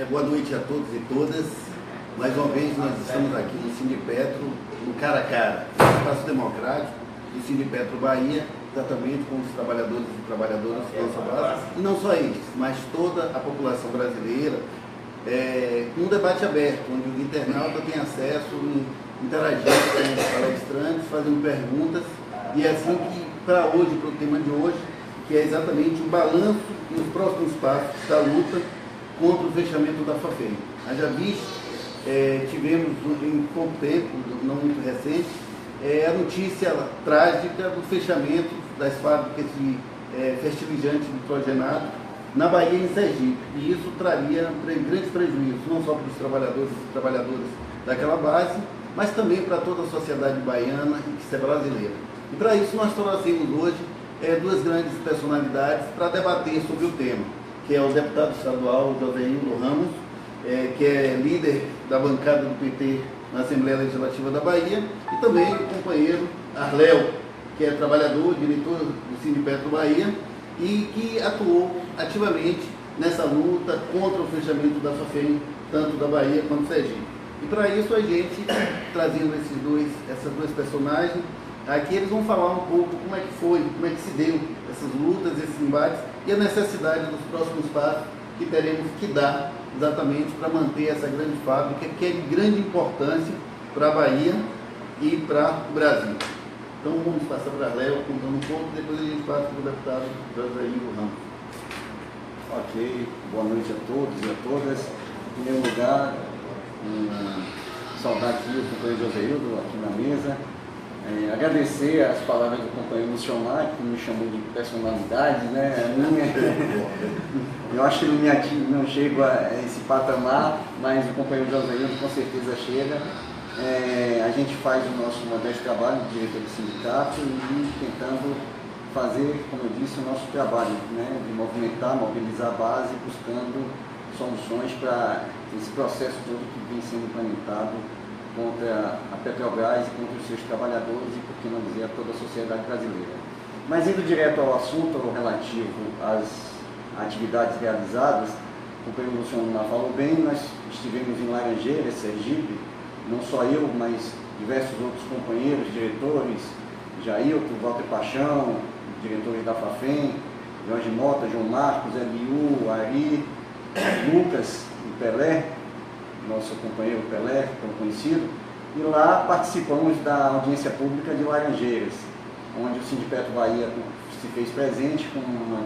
Boa noite a todos e todas. Mais uma vez nós estamos aqui no Sindipetro, no cara a cara, no Espaço Democrático do Sindipetro Bahia, exatamente com os trabalhadores e trabalhadoras da nossa base, e não só eles, mas toda a população brasileira, um debate aberto, onde o internauta tem acesso, interagindo com os palestrantes, fazendo perguntas, e é assim que, para hoje, para o tema de hoje, que é exatamente o balanço e os próximos passos da luta contra o fechamento da Fafem. Já tivemos em pouco tempo, não muito recente, a notícia trágica do fechamento das fábricas de fertilizantes nitrogenados na Bahia e em Sergipe. E isso traria grandes prejuízos, não só para os trabalhadores e trabalhadoras daquela base, mas também para toda a sociedade baiana e brasileira. E para isso nós trouxemos hoje duas grandes personalidades para debater sobre o tema, que é o deputado estadual Joséildo Ramos, que é líder da bancada do PT na Assembleia Legislativa da Bahia, e também o companheiro Arléo, que é trabalhador, diretor do Sindipetro Bahia, e que atuou ativamente nessa luta contra o fechamento da Fafem, tanto da Bahia quanto do Sergipe. E para isso a gente, trazendo essas duas personagens, aqui eles vão falar um pouco como é que foi, como é que se deu essas lutas, esses embates e a necessidade dos próximos passos que teremos que dar exatamente para manter essa grande fábrica que é de grande importância para a Bahia e para o Brasil. Então vamos passar para a Léo contando um pouco, depois a gente passa para o deputado Joséildo Ramos. Ok, boa noite a todos e a todas. Em primeiro lugar, saudar aqui o companheiro Joséildo aqui na mesa. Agradecer as palavras do companheiro Luciomar, que me chamou de personalidade, né? Eu acho que não chego a esse patamar, mas o companheiro Joséildo com certeza chega. A gente faz o nosso modesto trabalho de diretor do sindicato e tentando fazer, como eu disse, o nosso trabalho, né? De movimentar, mobilizar a base, buscando soluções para esse processo todo que vem sendo implementado contra a Petrobras e contra os seus trabalhadores e, por que não dizer, a toda a sociedade brasileira. Mas indo direto ao assunto relativo às atividades realizadas, o companheiro Luciano falou bem, nós estivemos em Laranjeiras, Sergipe, não só eu, mas diversos outros companheiros, diretores, Jailton, Walter Paixão, diretores da Fafem, Jorge Mota, João Marcos, Eliú, Ari, Lucas e Pelé, nosso companheiro Pelé, tão conhecido, e lá participamos da audiência pública de Laranjeiras, onde o Sindipetro Bahia se fez presente com uma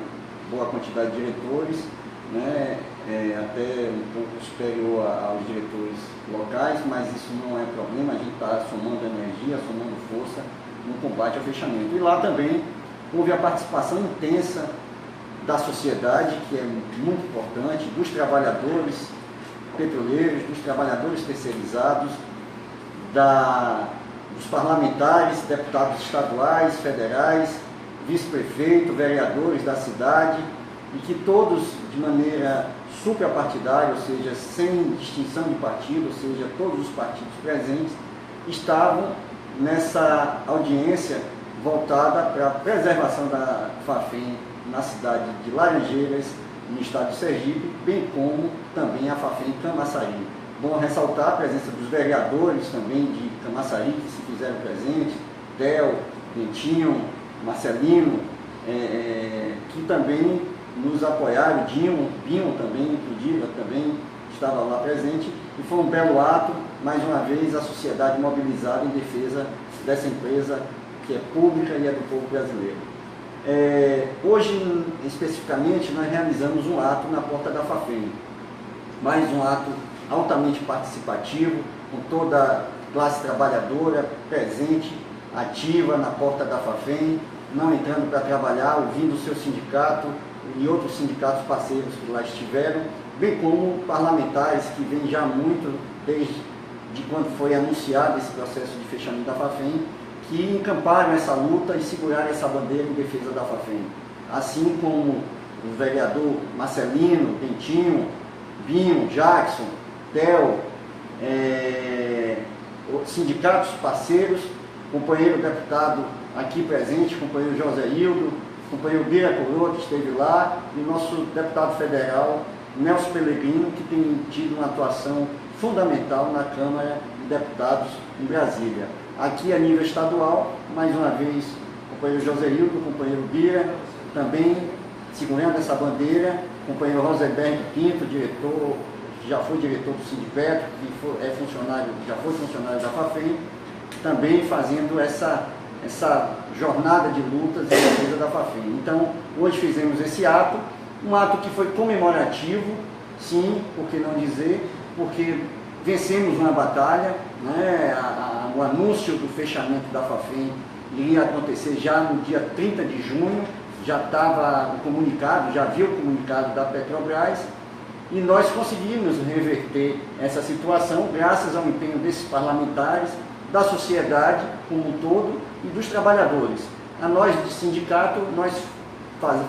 boa quantidade de diretores, né, até um pouco superior aos diretores locais, mas isso não é problema, a gente está somando energia, somando força no combate ao fechamento. E lá também houve a participação intensa da sociedade, que é muito importante, dos trabalhadores petroleiros, dos trabalhadores terceirizados, dos parlamentares, deputados estaduais, federais, vice-prefeito, vereadores da cidade, e que todos, de maneira suprapartidária, ou seja, sem distinção de partido, ou seja, todos os partidos presentes, estavam nessa audiência voltada para a preservação da Fafem na cidade de Laranjeiras, no estado de Sergipe, bem como também a Fafem Camaçari. Bom ressaltar a presença dos vereadores também de Camaçari, que se fizeram presentes, Theo, Dentinho, Marcelino, que também nos apoiaram, Binho também, inclusive, também estava lá presente, e foi um belo ato, mais uma vez, a sociedade mobilizada em defesa dessa empresa que é pública e é do povo brasileiro. Hoje, especificamente, nós realizamos um ato na porta da Fafem, mais um ato altamente participativo, com toda a classe trabalhadora presente, ativa na porta da Fafem, não entrando para trabalhar, ouvindo o seu sindicato e outros sindicatos parceiros que lá estiveram, bem como parlamentares que vêm já muito, desde quando foi anunciado esse processo de fechamento da Fafem, que encamparam essa luta e seguraram essa bandeira em defesa da Fafem. Assim como o vereador Marcelino, Dentinho, Binho, Jackson, Theo, sindicatos parceiros, companheiro deputado aqui presente, companheiro Joséildo, companheiro Bira Coroa, que esteve lá, e nosso deputado federal, Nelson Pellegrino, que tem tido uma atuação fundamental na Câmara de Deputados em Brasília. Aqui a nível estadual, mais uma vez, o companheiro Joséildo, o companheiro Bira, também segurando essa bandeira, o companheiro Rosenberg Pinto, diretor, já foi diretor do Sindipetro, que é funcionário, já foi funcionário da FAFEM, também fazendo essa jornada de lutas em defesa da FAFEM. Então, hoje fizemos esse ato, um ato que foi comemorativo, sim, por que não dizer, porque vencemos uma batalha, né? O anúncio do fechamento da FAFEM iria acontecer já no dia 30 de junho, já estava o comunicado, já havia o comunicado da Petrobras, e nós conseguimos reverter essa situação graças ao empenho desses parlamentares, da sociedade como um todo e dos trabalhadores. A nós de sindicato, nós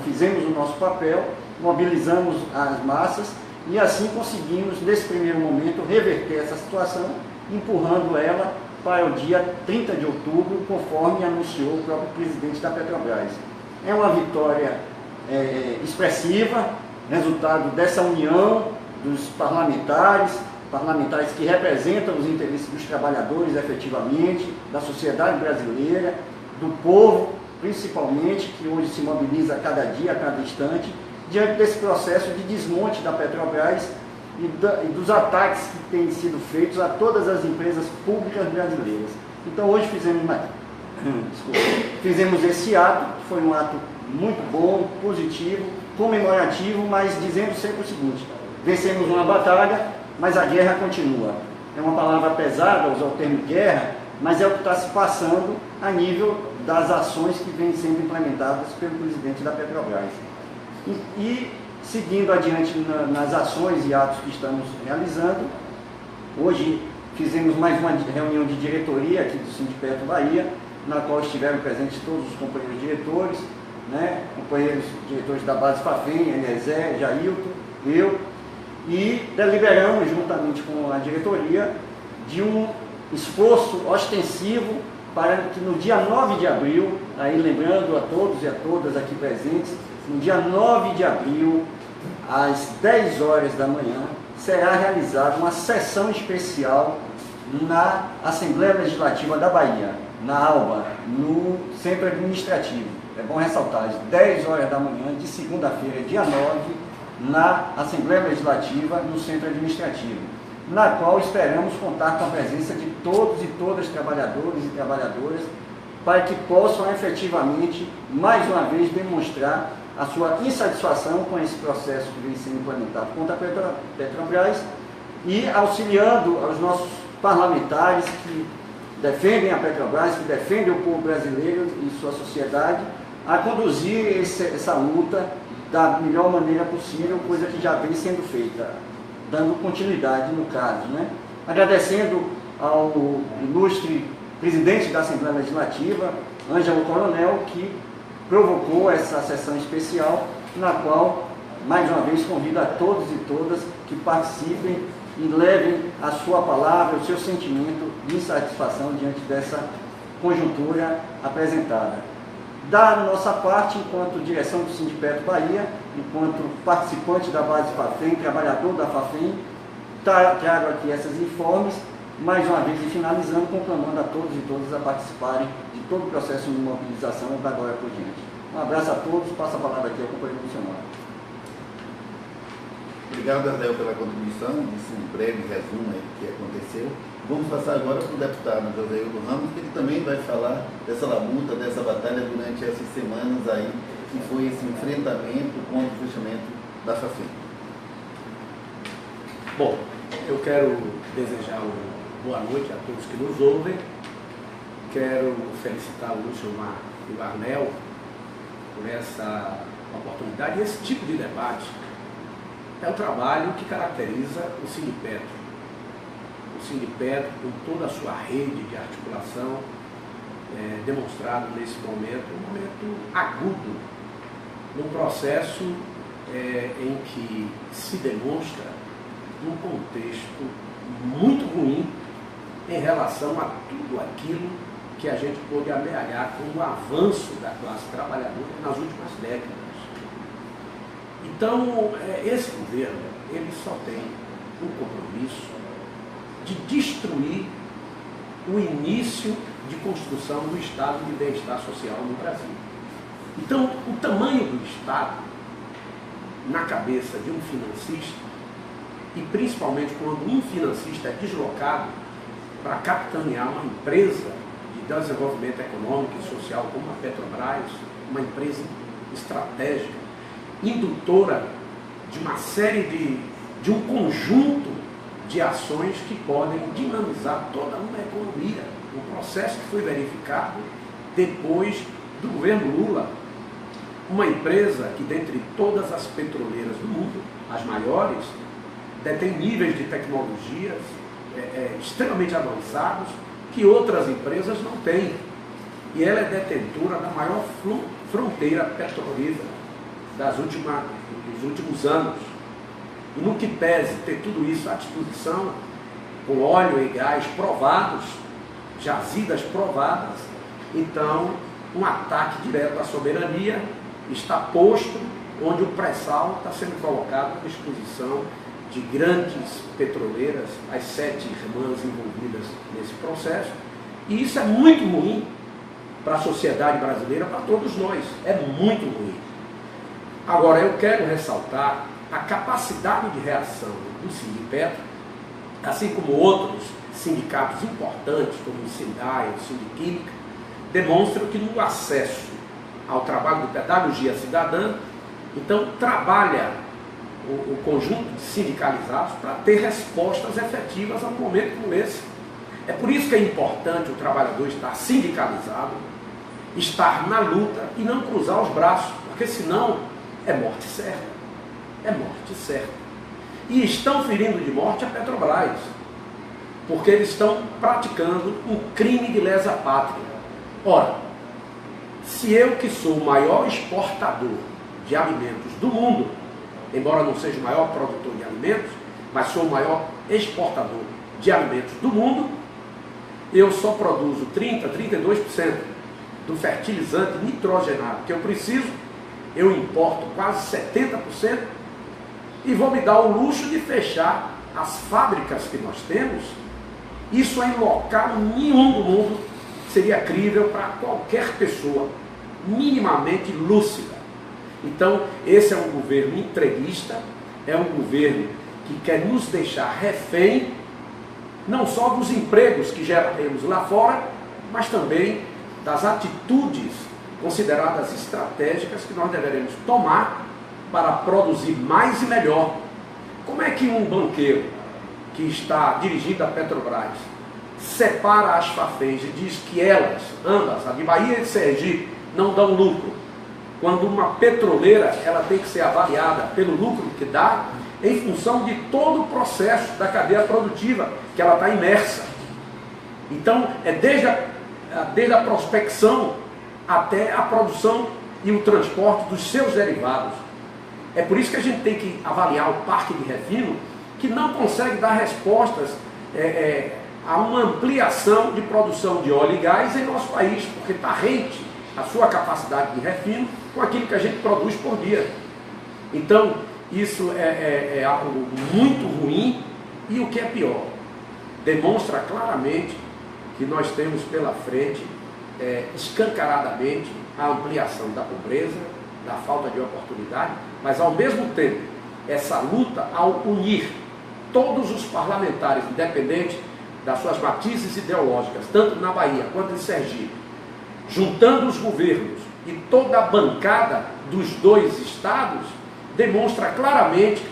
fizemos o nosso papel, mobilizamos as massas e assim conseguimos, nesse primeiro momento, reverter essa situação, empurrando ela para o dia 30 de outubro, conforme anunciou o próprio presidente da Petrobras. É uma vitória expressiva, resultado dessa união dos parlamentares que representam os interesses dos trabalhadores efetivamente, da sociedade brasileira, do povo, principalmente, que hoje se mobiliza a cada dia, a cada instante, diante desse processo de desmonte da Petrobras e dos ataques que têm sido feitos a todas as empresas públicas brasileiras. Então hoje fizemos esse ato, que foi um ato muito bom, positivo, comemorativo, mas dizendo sempre o seguinte: vencemos uma batalha, mas a guerra continua. É uma palavra pesada usar o termo guerra, mas é o que está se passando a nível das ações que vêm sendo implementadas pelo presidente da Petrobras. E seguindo adiante nas ações e atos que estamos realizando, hoje fizemos mais uma reunião de diretoria aqui do Sindipetro Bahia, na qual estiveram presentes todos os companheiros diretores, né, companheiros diretores da base FAFEM, Eliezer, Jailton, eu, e deliberamos juntamente com a diretoria de um esforço ostensivo para que no dia 9 de abril, aí lembrando a todos e a todas aqui presentes, no dia 9 de abril, às 10 horas da manhã, será realizada uma sessão especial na Assembleia Legislativa da Bahia, na ALBA, no Centro Administrativo. É bom ressaltar, às 10 horas da manhã de segunda-feira, dia 9, na Assembleia Legislativa, no Centro Administrativo, na qual esperamos contar com a presença de todos e todas trabalhadores e trabalhadoras, para que possam efetivamente, mais uma vez, demonstrar a sua insatisfação com esse processo que vem sendo implementado contra a Petrobras e auxiliando aos nossos parlamentares que defendem a Petrobras, que defendem o povo brasileiro e sua sociedade, a conduzir essa luta da melhor maneira possível, coisa que já vem sendo feita, dando continuidade no caso, né? Agradecendo ao ilustre presidente da Assembleia Legislativa, Ângelo Coronel, que provocou essa sessão especial, na qual, mais uma vez, convido a todos e todas que participem e levem a sua palavra, o seu sentimento de insatisfação diante dessa conjuntura apresentada. Da nossa parte, enquanto direção do Sindipetro Bahia, enquanto participante da base FAFEM, trabalhador da FAFEM, trago aqui esses informes, mais uma vez, e finalizando, conclamando a todos e todas a participarem de todo o processo de mobilização da agora por diante. Um abraço a todos, passo a palavra aqui ao companheiro Luciano. Obrigado, Adel, pela contribuição, disse um breve resumo aí do que aconteceu. Vamos passar agora para o deputado Joséildo Ramos, que ele também vai falar dessa labuta, dessa batalha durante essas semanas aí, que foi esse enfrentamento contra o fechamento da FAFEM. Bom, eu quero desejar boa noite a todos que nos ouvem. Quero felicitar o Lúcio Mar e o Arnel por essa oportunidade. E esse tipo de debate é o trabalho que caracteriza o Sindipetro. O Sindipetro, com toda a sua rede de articulação, demonstrado nesse momento, um momento agudo, num processo em que se demonstra um contexto muito ruim em relação a tudo aquilo que a gente pôde amealhar como o avanço da classe trabalhadora nas últimas décadas. E Então, esse governo, ele só tem um compromisso de destruir o início de construção do estado de bem-estar social no Brasil. Então, o tamanho do Estado, na cabeça de um financista, e principalmente quando um financista é deslocado para capitanear uma empresa de desenvolvimento econômico e social como a Petrobras, uma empresa estratégica, indutora de uma série de um conjunto de ações que podem dinamizar toda uma economia. Um processo que foi verificado depois do governo Lula. Uma empresa que, dentre todas as petroleiras do mundo, as maiores, detém níveis de tecnologias extremamente avançados que outras empresas não têm. E ela é detentora da maior fronteira petrolífera dos últimos anos. E no que pese ter tudo isso à disposição, com óleo e gás provados, jazidas provadas, então um ataque direto à soberania está posto, onde o pré-sal está sendo colocado à disposição de grandes petroleiras, as 7 irmãs envolvidas nesse processo, e isso é muito ruim para a sociedade brasileira, para todos nós, é muito ruim. Agora, eu quero ressaltar a capacidade de reação do Sindipetro, assim como outros sindicatos importantes, como o Sindai, o Sindiquímica, demonstram que no acesso ao trabalho de pedagogia cidadã, então trabalha o conjunto de sindicalizados para ter respostas efetivas a um momento como esse. É por isso que é importante o trabalhador estar sindicalizado, estar na luta e não cruzar os braços, porque senão é morte certa. É morte certa. E estão ferindo de morte a Petrobras, porque eles estão praticando um crime de lesa pátria. Ora, se eu, que sou o maior exportador de alimentos do mundo, embora não seja o maior produtor de alimentos, mas sou o maior exportador de alimentos do mundo, eu só produzo 30%, 32% do fertilizante nitrogenado que eu preciso, eu importo quase 70%, e vou me dar o luxo de fechar as fábricas que nós temos. Isso em local nenhum do mundo seria crível para qualquer pessoa minimamente lúcida. Então, esse é um governo entreguista, é um governo que quer nos deixar refém, não só dos empregos que geraremos lá fora, mas também das atitudes consideradas estratégicas que nós deveremos tomar para produzir mais e melhor. Como é que um banqueiro que está dirigindo a Petrobras separa as Fafens e diz que elas, ambas, a de Bahia e de Sergipe, não dão lucro, quando uma petroleira ela tem que ser avaliada pelo lucro que dá em função de todo o processo da cadeia produtiva que ela está imersa? Então, é desde a prospecção até a produção e o transporte dos seus derivados. É por isso que a gente tem que avaliar o parque de refino, que não consegue dar respostas a uma ampliação de produção de óleo e gás em nosso país, porque está rente a sua capacidade de refino com aquilo que a gente produz por dia. Então, isso é algo muito ruim, e o que é pior, demonstra claramente que nós temos pela frente, escancaradamente, a ampliação da pobreza, da falta de oportunidade, mas ao mesmo tempo, essa luta ao unir todos os parlamentares, independente das suas matizes ideológicas, tanto na Bahia quanto em Sergipe, juntando os governos e toda a bancada dos dois estados, demonstra claramente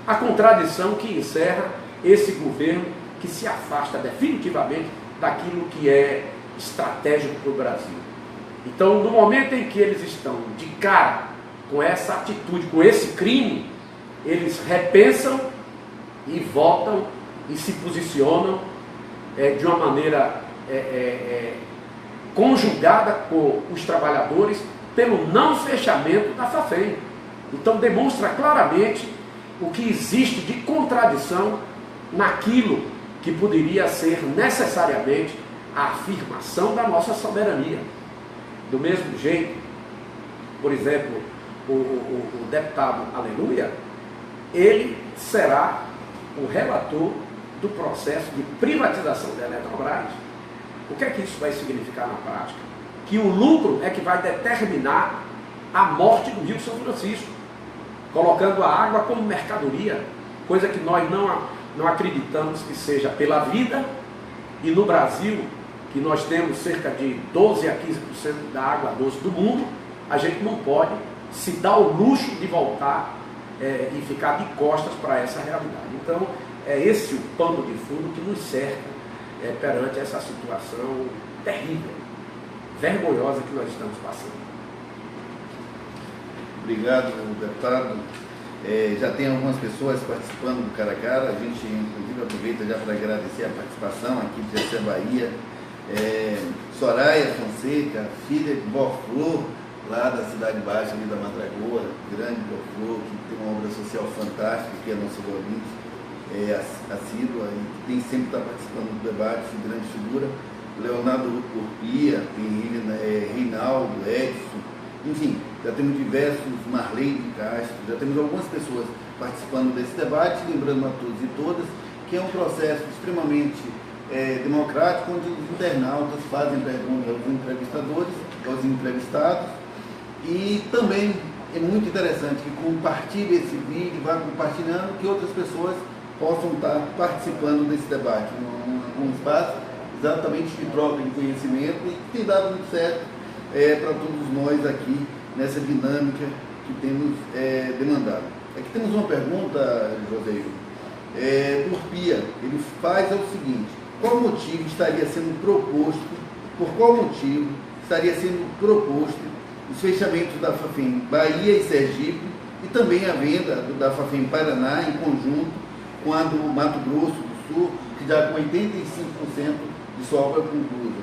a contradição que encerra esse governo que se afasta definitivamente daquilo que é estratégico para o Brasil. Então, no momento em que eles estão de cara com essa atitude, com esse crime, eles repensam e votam e se posicionam de uma maneira conjugada com os trabalhadores pelo não fechamento da Fafem. Então demonstra claramente o que existe de contradição naquilo que poderia ser necessariamente a afirmação da nossa soberania. Do mesmo jeito, por exemplo, o deputado Aleluia, ele será o relator do processo de privatização da Eletrobras. O que é que isso vai significar na prática? Que o lucro é que vai determinar a morte do Rio São Francisco, colocando a água como mercadoria, coisa que nós não acreditamos que seja pela vida. E no Brasil, que nós temos cerca de 12 a 15% da água doce do mundo, a gente não pode se dar o luxo de voltar e ficar de costas para essa realidade. Então, é esse o pano de fundo que nos cerca perante essa situação terrível, vergonhosa que nós estamos passando. Obrigado, deputado. Já tem algumas pessoas participando do Cara a Cara. A gente, inclusive, aproveita já para agradecer a participação aqui de Jacé Bahia. Soraya Fonseca, filha de Boflor, lá da Cidade Baixa, ali da Madragoa, grande Boflor, que tem uma obra social fantástica, que é nosso ouvinte, assídua, e que tem sempre está participando do debate, grande figura. Leonardo Urpia, Reinaldo, Edson, enfim, já temos diversos, Marlene de Castro, já temos algumas pessoas participando desse debate, lembrando a todos e todas que é um processo extremamente democrático, onde os internautas fazem perguntas aos entrevistadores, aos entrevistados, e também é muito interessante que compartilhe esse vídeo, vá compartilhando, que outras pessoas possam estar participando desse debate, um espaço exatamente de troca de conhecimento e que tem dado muito certo para todos nós aqui nessa dinâmica que temos demandado. Aqui temos uma pergunta, Joseio, do Urpia. Ele faz o seguinte: por qual motivo estaria sendo proposto os fechamentos da Fafem Bahia e Sergipe e também a venda da Fafem Paraná em conjunto com a do Mato Grosso do Sul, que já com 85% de sua obra concluída?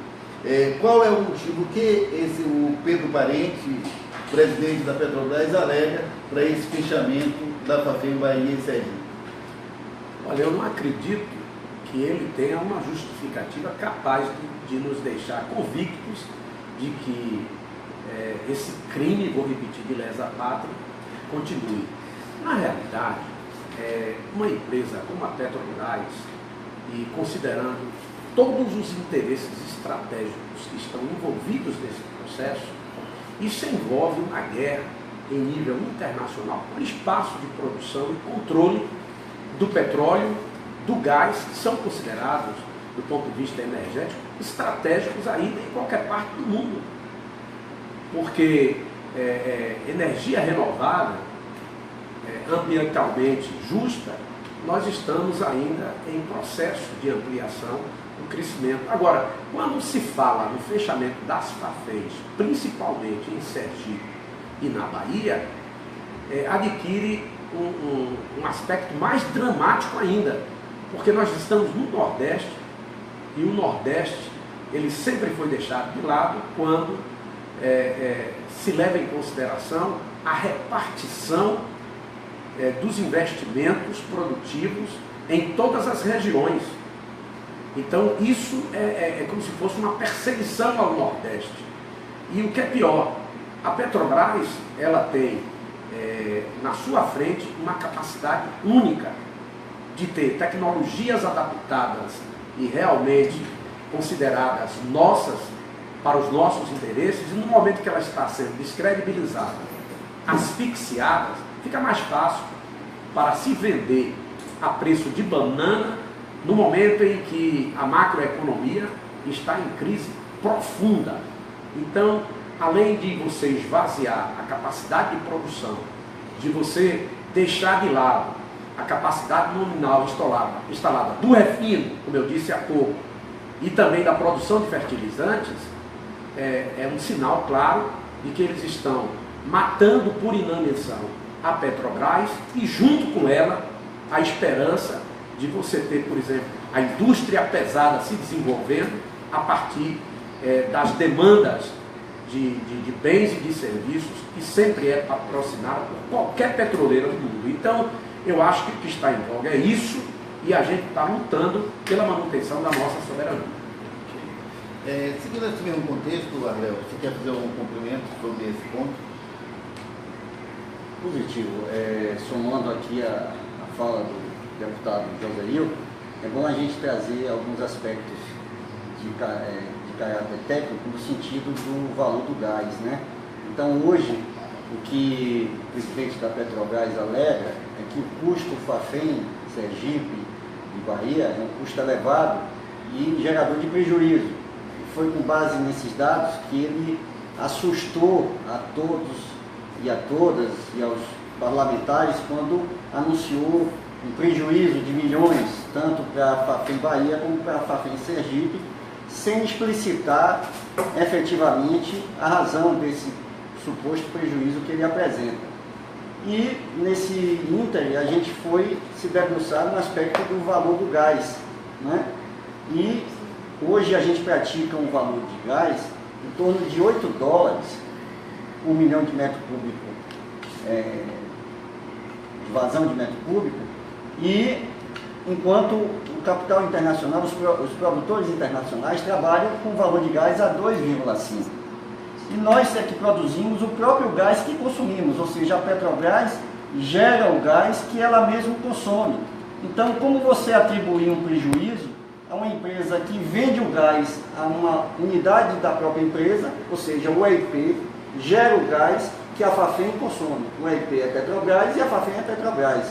Qual é o motivo que o Pedro Parente, presidente da Petrobras, alega para esse fechamento da Fafem Bahia e Sergipe? Olha, eu não acredito que ele tenha uma justificativa capaz de nos deixar convictos de que esse crime, vou repetir, de lesa pátria, continue. Na realidade, uma empresa como a Petrobras, e considerando todos os interesses estratégicos que estão envolvidos nesse processo, isso envolve uma guerra em nível internacional por espaço de produção e controle do petróleo, do gás, que são considerados, do ponto de vista energético, estratégicos ainda em qualquer parte do mundo. Porque energia renovável, ambientalmente justa, nós estamos ainda em processo de ampliação do crescimento. Agora, quando se fala no fechamento das Faféns, principalmente em Sergipe e na Bahia, adquire um aspecto mais dramático ainda, porque nós estamos no Nordeste, e o Nordeste ele sempre foi deixado de lado quando se leva em consideração a repartição dos investimentos produtivos em todas as regiões. Então isso é como se fosse uma perseguição ao Nordeste. E o que é pior, a Petrobras ela tem na sua frente uma capacidade única de ter tecnologias adaptadas e realmente consideradas nossas para os nossos interesses, e no momento que ela está sendo descredibilizada, asfixiada, fica mais fácil para se vender a preço de banana no momento em que a macroeconomia está em crise profunda. Então, além de você esvaziar a capacidade de produção, de você deixar de lado a capacidade nominal instalada do refino, como eu disse há pouco, e também da produção de fertilizantes, é um sinal claro de que eles estão matando por inanição a Petrobras e junto com ela a esperança de você ter, por exemplo, a indústria pesada se desenvolvendo a partir das demandas de bens e de serviços que sempre é patrocinada por qualquer petroleira do mundo. Então, eu acho que o que está em voga é isso, e a gente está lutando pela manutenção da nossa soberania. Se nós tivermos um contexto, Arléo, você quer fazer algum complemento sobre esse ponto? Positivo. Somando aqui a fala do deputado Joselildo, é bom a gente trazer alguns aspectos de caráter técnico no sentido do valor do gás, né? Então, hoje, o que o presidente da Petrobras alega é que o custo Fafem, Sergipe e Bahia é um custo elevado e gerador de prejuízo. Foi com base nesses dados que ele assustou a todos e a todas e aos parlamentares quando anunciou um prejuízo de milhões, tanto para a Fafem Bahia como para a Fafem Sergipe, sem explicitar efetivamente a razão desse suposto prejuízo que ele apresenta. E nesse ínter a gente foi se debruçar no aspecto do valor do gás, né? E hoje a gente pratica um valor de gás em torno de $8 por milhão de metro cúbico de vazão de metro cúbico, e enquanto o capital internacional, os produtores internacionais trabalham com valor de gás a 2,5. E nós é que produzimos o próprio gás que consumimos, ou seja, a Petrobras gera o gás que ela mesma consome. Então, como você atribuir um prejuízo a uma empresa que vende o gás a uma unidade da própria empresa, ou seja, o EIP gera o gás que a Fafem consome. O EIP é Petrobras e a Fafem é Petrobras.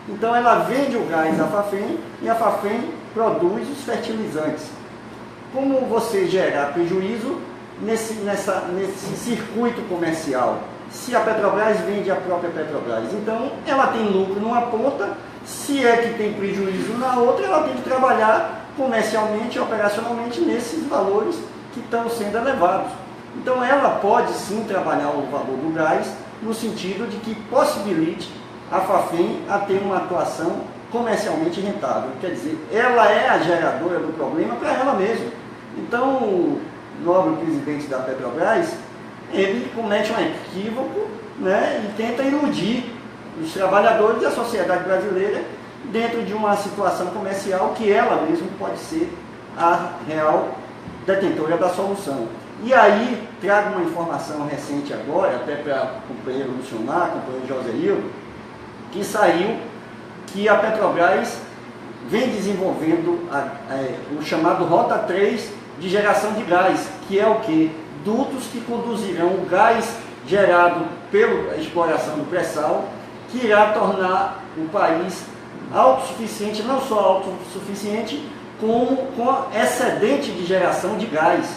Então ela vende o gás à Fafem e a Fafem produz os fertilizantes. Como você gerar prejuízo nesse circuito comercial? Se a Petrobras vende a própria Petrobras, então ela tem lucro numa ponta, se é que tem prejuízo na outra, ela tem que trabalhar comercialmente e operacionalmente nesses valores que estão sendo elevados. Então ela pode sim trabalhar o valor do gás no sentido de que possibilite a Fafem a ter uma atuação comercialmente rentável. Quer dizer, ela é a geradora do problema para ela mesma. Então, o nobre presidente da Petrobras, ele comete um equívoco, né, e tenta iludir os trabalhadores e a sociedade brasileira dentro de uma situação comercial que ela mesma pode ser a real detentora da solução. E aí, trago uma informação recente agora, até para o companheiro Luciomar, companheiro Joselildo, que saiu que a Petrobras vem desenvolvendo o chamado Rota 3 de geração de gás, que é o quê? Dutos que conduzirão o gás gerado pela exploração do pré-sal, que irá tornar o país autossuficiente, não só autossuficiente, como com excedente de geração de gás,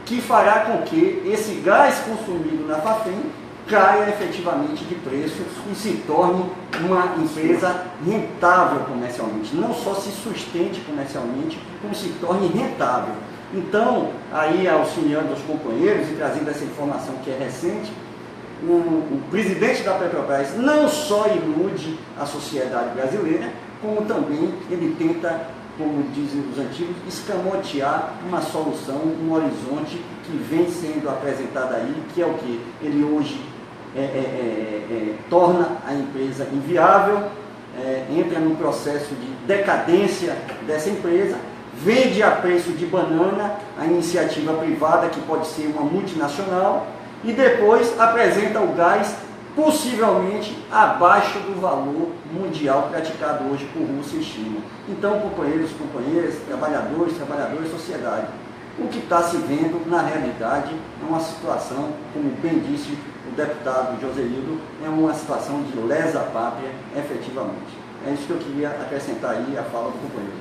que fará com que esse gás consumido na Fafem caia efetivamente de preço e se torne uma empresa rentável comercialmente. Não só se sustente comercialmente, como se torne rentável. Então, aí auxiliando os companheiros e trazendo essa informação que é recente, o presidente da Petrobras não só ilude a sociedade brasileira, como também ele tenta, como dizem os antigos, escamotear uma solução, um horizonte que vem sendo apresentado aí, que é o que? Ele hoje torna a empresa inviável, entra num processo de decadência dessa empresa, vende a preço de banana a iniciativa privada, que pode ser uma multinacional, e depois apresenta o gás possivelmente abaixo do valor mundial praticado hoje por Rússia e China. Então, companheiros, companheiras, trabalhadores, sociedade, o que está se vendo na realidade é uma situação, como bem disse o deputado Joselildo, é uma situação de lesa pátria, efetivamente. É isso que eu queria acrescentar aí a fala do companheiro.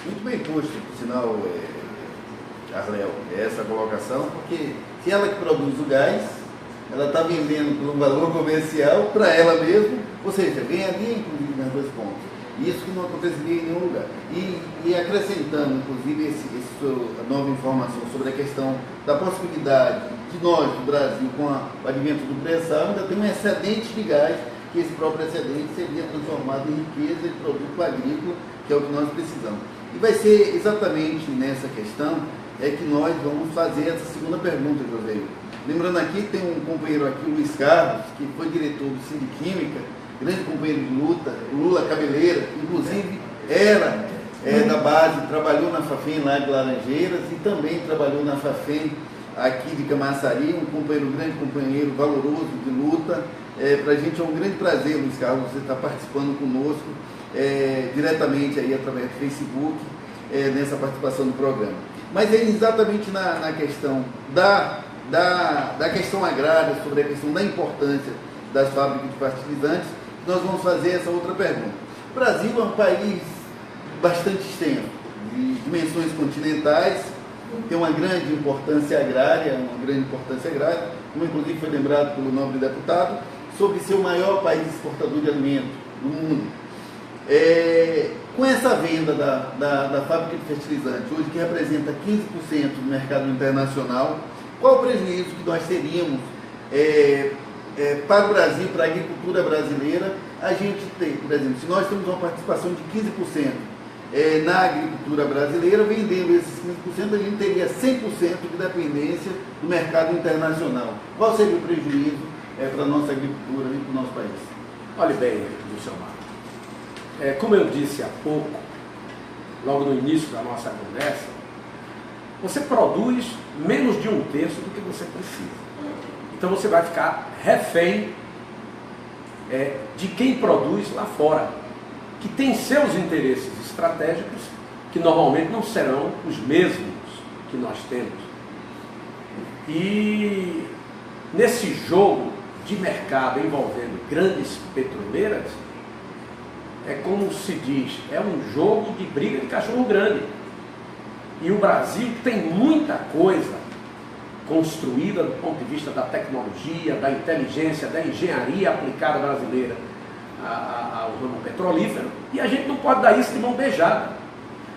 Muito bem posto, por sinal, Arléo, essa colocação, porque se ela que produz o gás, ela está vendendo por um valor comercial para ela mesma, ou seja, ganharia inclusive nas dois pontos. Isso que não aconteceria em nenhum lugar. E acrescentando, inclusive, essa nova informação sobre a questão da possibilidade de nós, do Brasil, com o advento do pré-sal, ainda tem um excedente de gás, que esse próprio excedente seria transformado em riqueza e produto agrícola, que é o que nós precisamos. E vai ser exatamente nessa questão que nós vamos fazer essa segunda pergunta, José. Lembrando aqui, tem um companheiro aqui, o Luiz Carlos, que foi diretor do Sindiquímica, grande companheiro de luta, Lula Cabeleira, inclusive era da base, trabalhou na Fafem lá de Laranjeiras e também trabalhou na Fafem aqui de Camaçari, um grande companheiro, valoroso de luta. Para a gente é um grande prazer, Luiz Carlos, você estar participando conosco, diretamente aí através do Facebook, nessa participação do programa. Mas é exatamente na questão da questão agrária, sobre a questão da importância das fábricas de fertilizantes, nós vamos fazer essa outra pergunta. O Brasil é um país bastante extenso, de dimensões continentais, tem uma grande importância agrária, como inclusive foi lembrado pelo nobre deputado, sobre ser o maior país exportador de alimentos do mundo. Com essa venda da fábrica de fertilizantes, hoje que representa 15% do mercado internacional, qual o prejuízo que nós teríamos para o Brasil, para a agricultura brasileira, a gente tem, por exemplo, se nós temos uma participação de 15% na agricultura brasileira, vendendo esses 15%, a gente teria 100% de dependência do mercado internacional. Qual seria o prejuízo para a nossa agricultura e para o nosso país? Olhe bem, Lúcio Amado. Como eu disse há pouco, logo no início da nossa conversa, você produz menos de 1/3 do que você precisa. Então você vai ficar refém de quem produz lá fora, que tem seus interesses estratégicos, que normalmente não serão os mesmos que nós temos. E nesse jogo de mercado envolvendo grandes petroleiras, é como se diz, é um jogo de briga de cachorro grande. E o Brasil tem muita coisa construída do ponto de vista da tecnologia, da inteligência, da engenharia aplicada brasileira ao ramo petrolífero, e a gente não pode dar isso de mão beijada.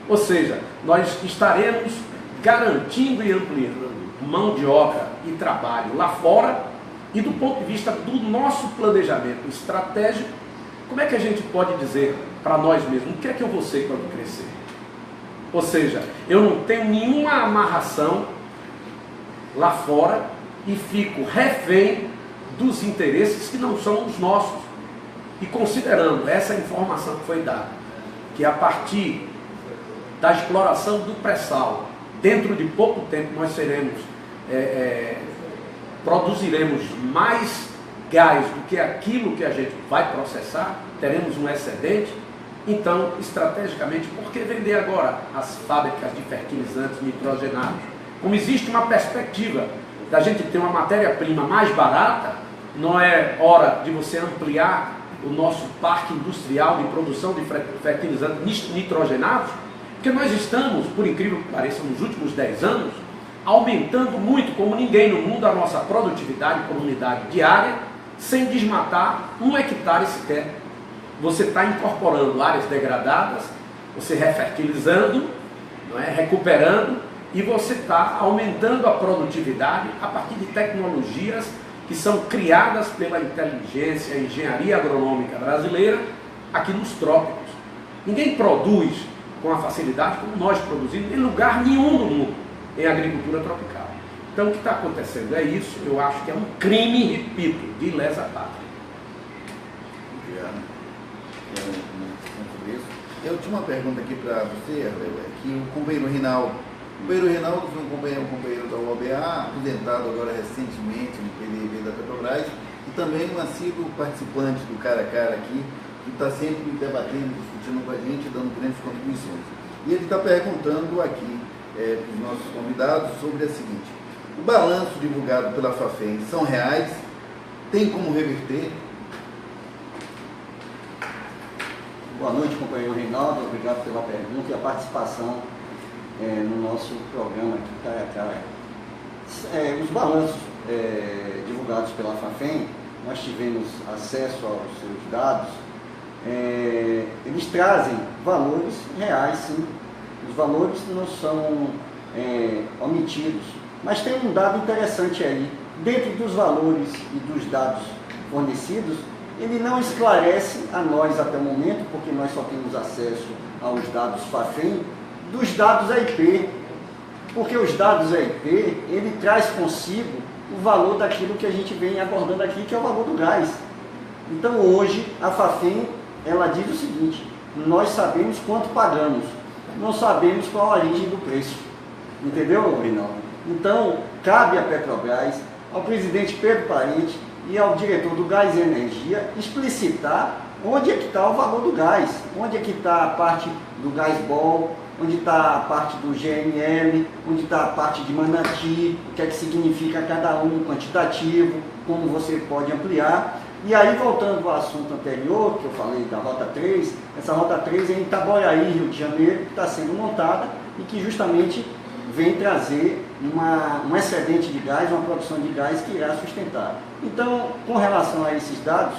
Ou seja, nós estaremos garantindo e ampliando mão de obra e trabalho lá fora, e do ponto de vista do nosso planejamento estratégico, como é que a gente pode dizer para nós mesmos, o que é que eu vou ser quando crescer? Ou seja, eu não tenho nenhuma amarração lá fora e fico refém dos interesses que não são os nossos. E considerando essa informação que foi dada, que a partir da exploração do pré-sal, dentro de pouco tempo nós produziremos mais gás do que aquilo que a gente vai processar, teremos um excedente. Então, estrategicamente, por que vender agora as fábricas de fertilizantes nitrogenados? Como existe uma perspectiva da gente ter uma matéria-prima mais barata, não é hora de você ampliar o nosso parque industrial de produção de fertilizantes nitrogenados? Porque nós estamos, por incrível que pareça, nos últimos 10 anos, aumentando muito, como ninguém no mundo, a nossa produtividade, comunidade diária, sem desmatar 1 hectare sequer. Você está incorporando áreas degradadas, você refertilizando, não é? Recuperando, e você está aumentando a produtividade a partir de tecnologias que são criadas pela inteligência e engenharia agronômica brasileira aqui nos trópicos. Ninguém produz com a facilidade como nós produzimos em lugar nenhum do mundo em agricultura tropical. Então o que está acontecendo é isso. Eu acho que é um crime, repito, de lesa pátria. Eu tinha uma pergunta aqui para você, que o companheiro Rinaldo foi um companheiro da UOBA, aposentado agora recentemente no PDV da Petrobras, e também um assíduo participante do Cara a Cara aqui, que está sempre debatendo, discutindo com a gente, dando grandes contribuições. E ele está perguntando aqui para os nossos convidados sobre a seguinte: o balanço divulgado pela FAFEM são reais? Tem como reverter? Boa noite, companheiro Reinaldo, obrigado pela pergunta e a participação no nosso programa aqui, Cara a Cara. Os balanços divulgados pela FAFEM, nós tivemos acesso aos seus dados, eles trazem valores reais, sim. Os valores não são omitidos, mas tem um dado interessante aí. Dentro dos valores e dos dados fornecidos, ele não esclarece a nós até o momento, porque nós só temos acesso aos dados FAFEM, dos dados AIP, porque os dados AIP, ele traz consigo o valor daquilo que a gente vem abordando aqui, que é o valor do gás. Então hoje a FAFEM, ela diz o seguinte: nós sabemos quanto pagamos, não sabemos qual a origem do preço. Entendeu, Reinaldo? Então, cabe à Petrobras, ao presidente Pedro Parente e ao diretor do Gás e Energia explicitar onde é que está o valor do gás, onde é que está a parte do Gasbol, onde está a parte do GNL, onde está a parte de Manati, o que é que significa cada um, quantitativo, como você pode ampliar. E aí, voltando ao assunto anterior, que eu falei da Rota 3, essa Rota 3 é em Itaboraí, Rio de Janeiro, que está sendo montada e que justamente vem trazer um excedente de gás, uma produção de gás que irá sustentar. Então, com relação a esses dados,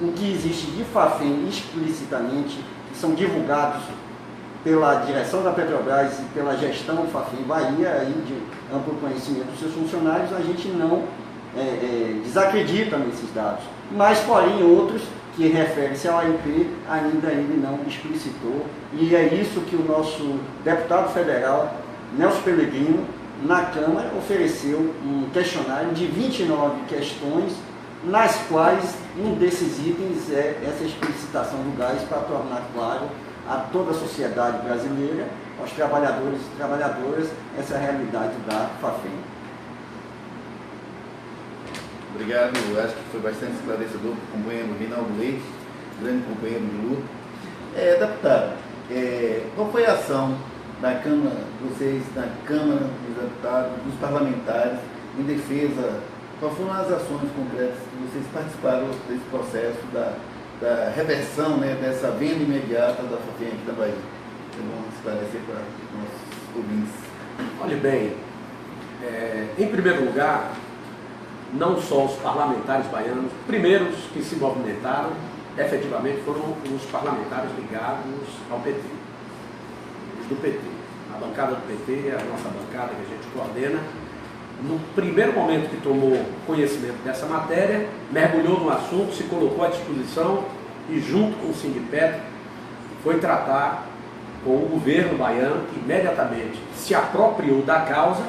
o que existe de Fafem explicitamente, que são divulgados pela direção da Petrobras e pela gestão Fafem Bahia, aí de amplo conhecimento dos seus funcionários, a gente não desacredita nesses dados. Mas, porém, outros que referem-se ao AIP, ainda ele não explicitou. E é isso que o nosso deputado federal, Nelson Pellegrino, na Câmara, ofereceu um questionário de 29 questões, nas quais um desses itens é essa explicitação do gás para tornar claro a toda a sociedade brasileira, aos trabalhadores e trabalhadoras, essa realidade da Fafem. Obrigado, acho que foi bastante esclarecedor para o companheiro Rinaldo Leite, grande companheiro de luta. Deputado, qual foi a ação da Câmara, vocês na Câmara dos Deputados, dos parlamentares, em defesa, quais foram as ações concretas que vocês participaram desse processo da reversão, né, dessa venda imediata da Fafem aqui da Bahia? É bom esclarecer para os nossos ouvintes. Olhe bem, em primeiro lugar, não só os parlamentares baianos, primeiros que se movimentaram, efetivamente, foram os parlamentares ligados ao PT, os do PT. A bancada do PT, a nossa bancada que a gente coordena, no primeiro momento que tomou conhecimento dessa matéria, mergulhou no assunto, se colocou à disposição e, junto com o Sindipetro, foi tratar com o governo baiano, que imediatamente se apropriou da causa,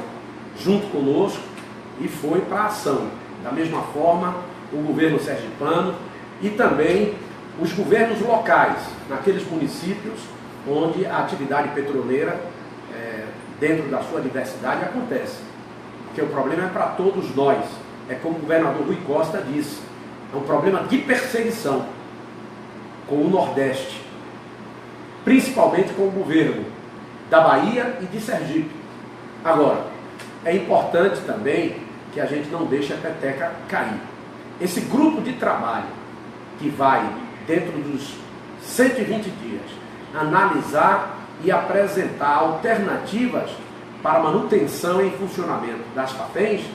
junto conosco, e foi para a ação. Da mesma forma, o governo sergipano e também os governos locais, naqueles municípios onde a atividade petroleira, dentro da sua diversidade, acontece. Porque o problema é para todos nós. É como o governador Rui Costa disse, é um problema de perseguição com o Nordeste, principalmente com o governo da Bahia e de Sergipe. Agora, é importante também que a gente não deixe a peteca cair. Esse grupo de trabalho que vai, dentro dos 120 dias, analisar e apresentar alternativas para a manutenção e funcionamento das Fafens,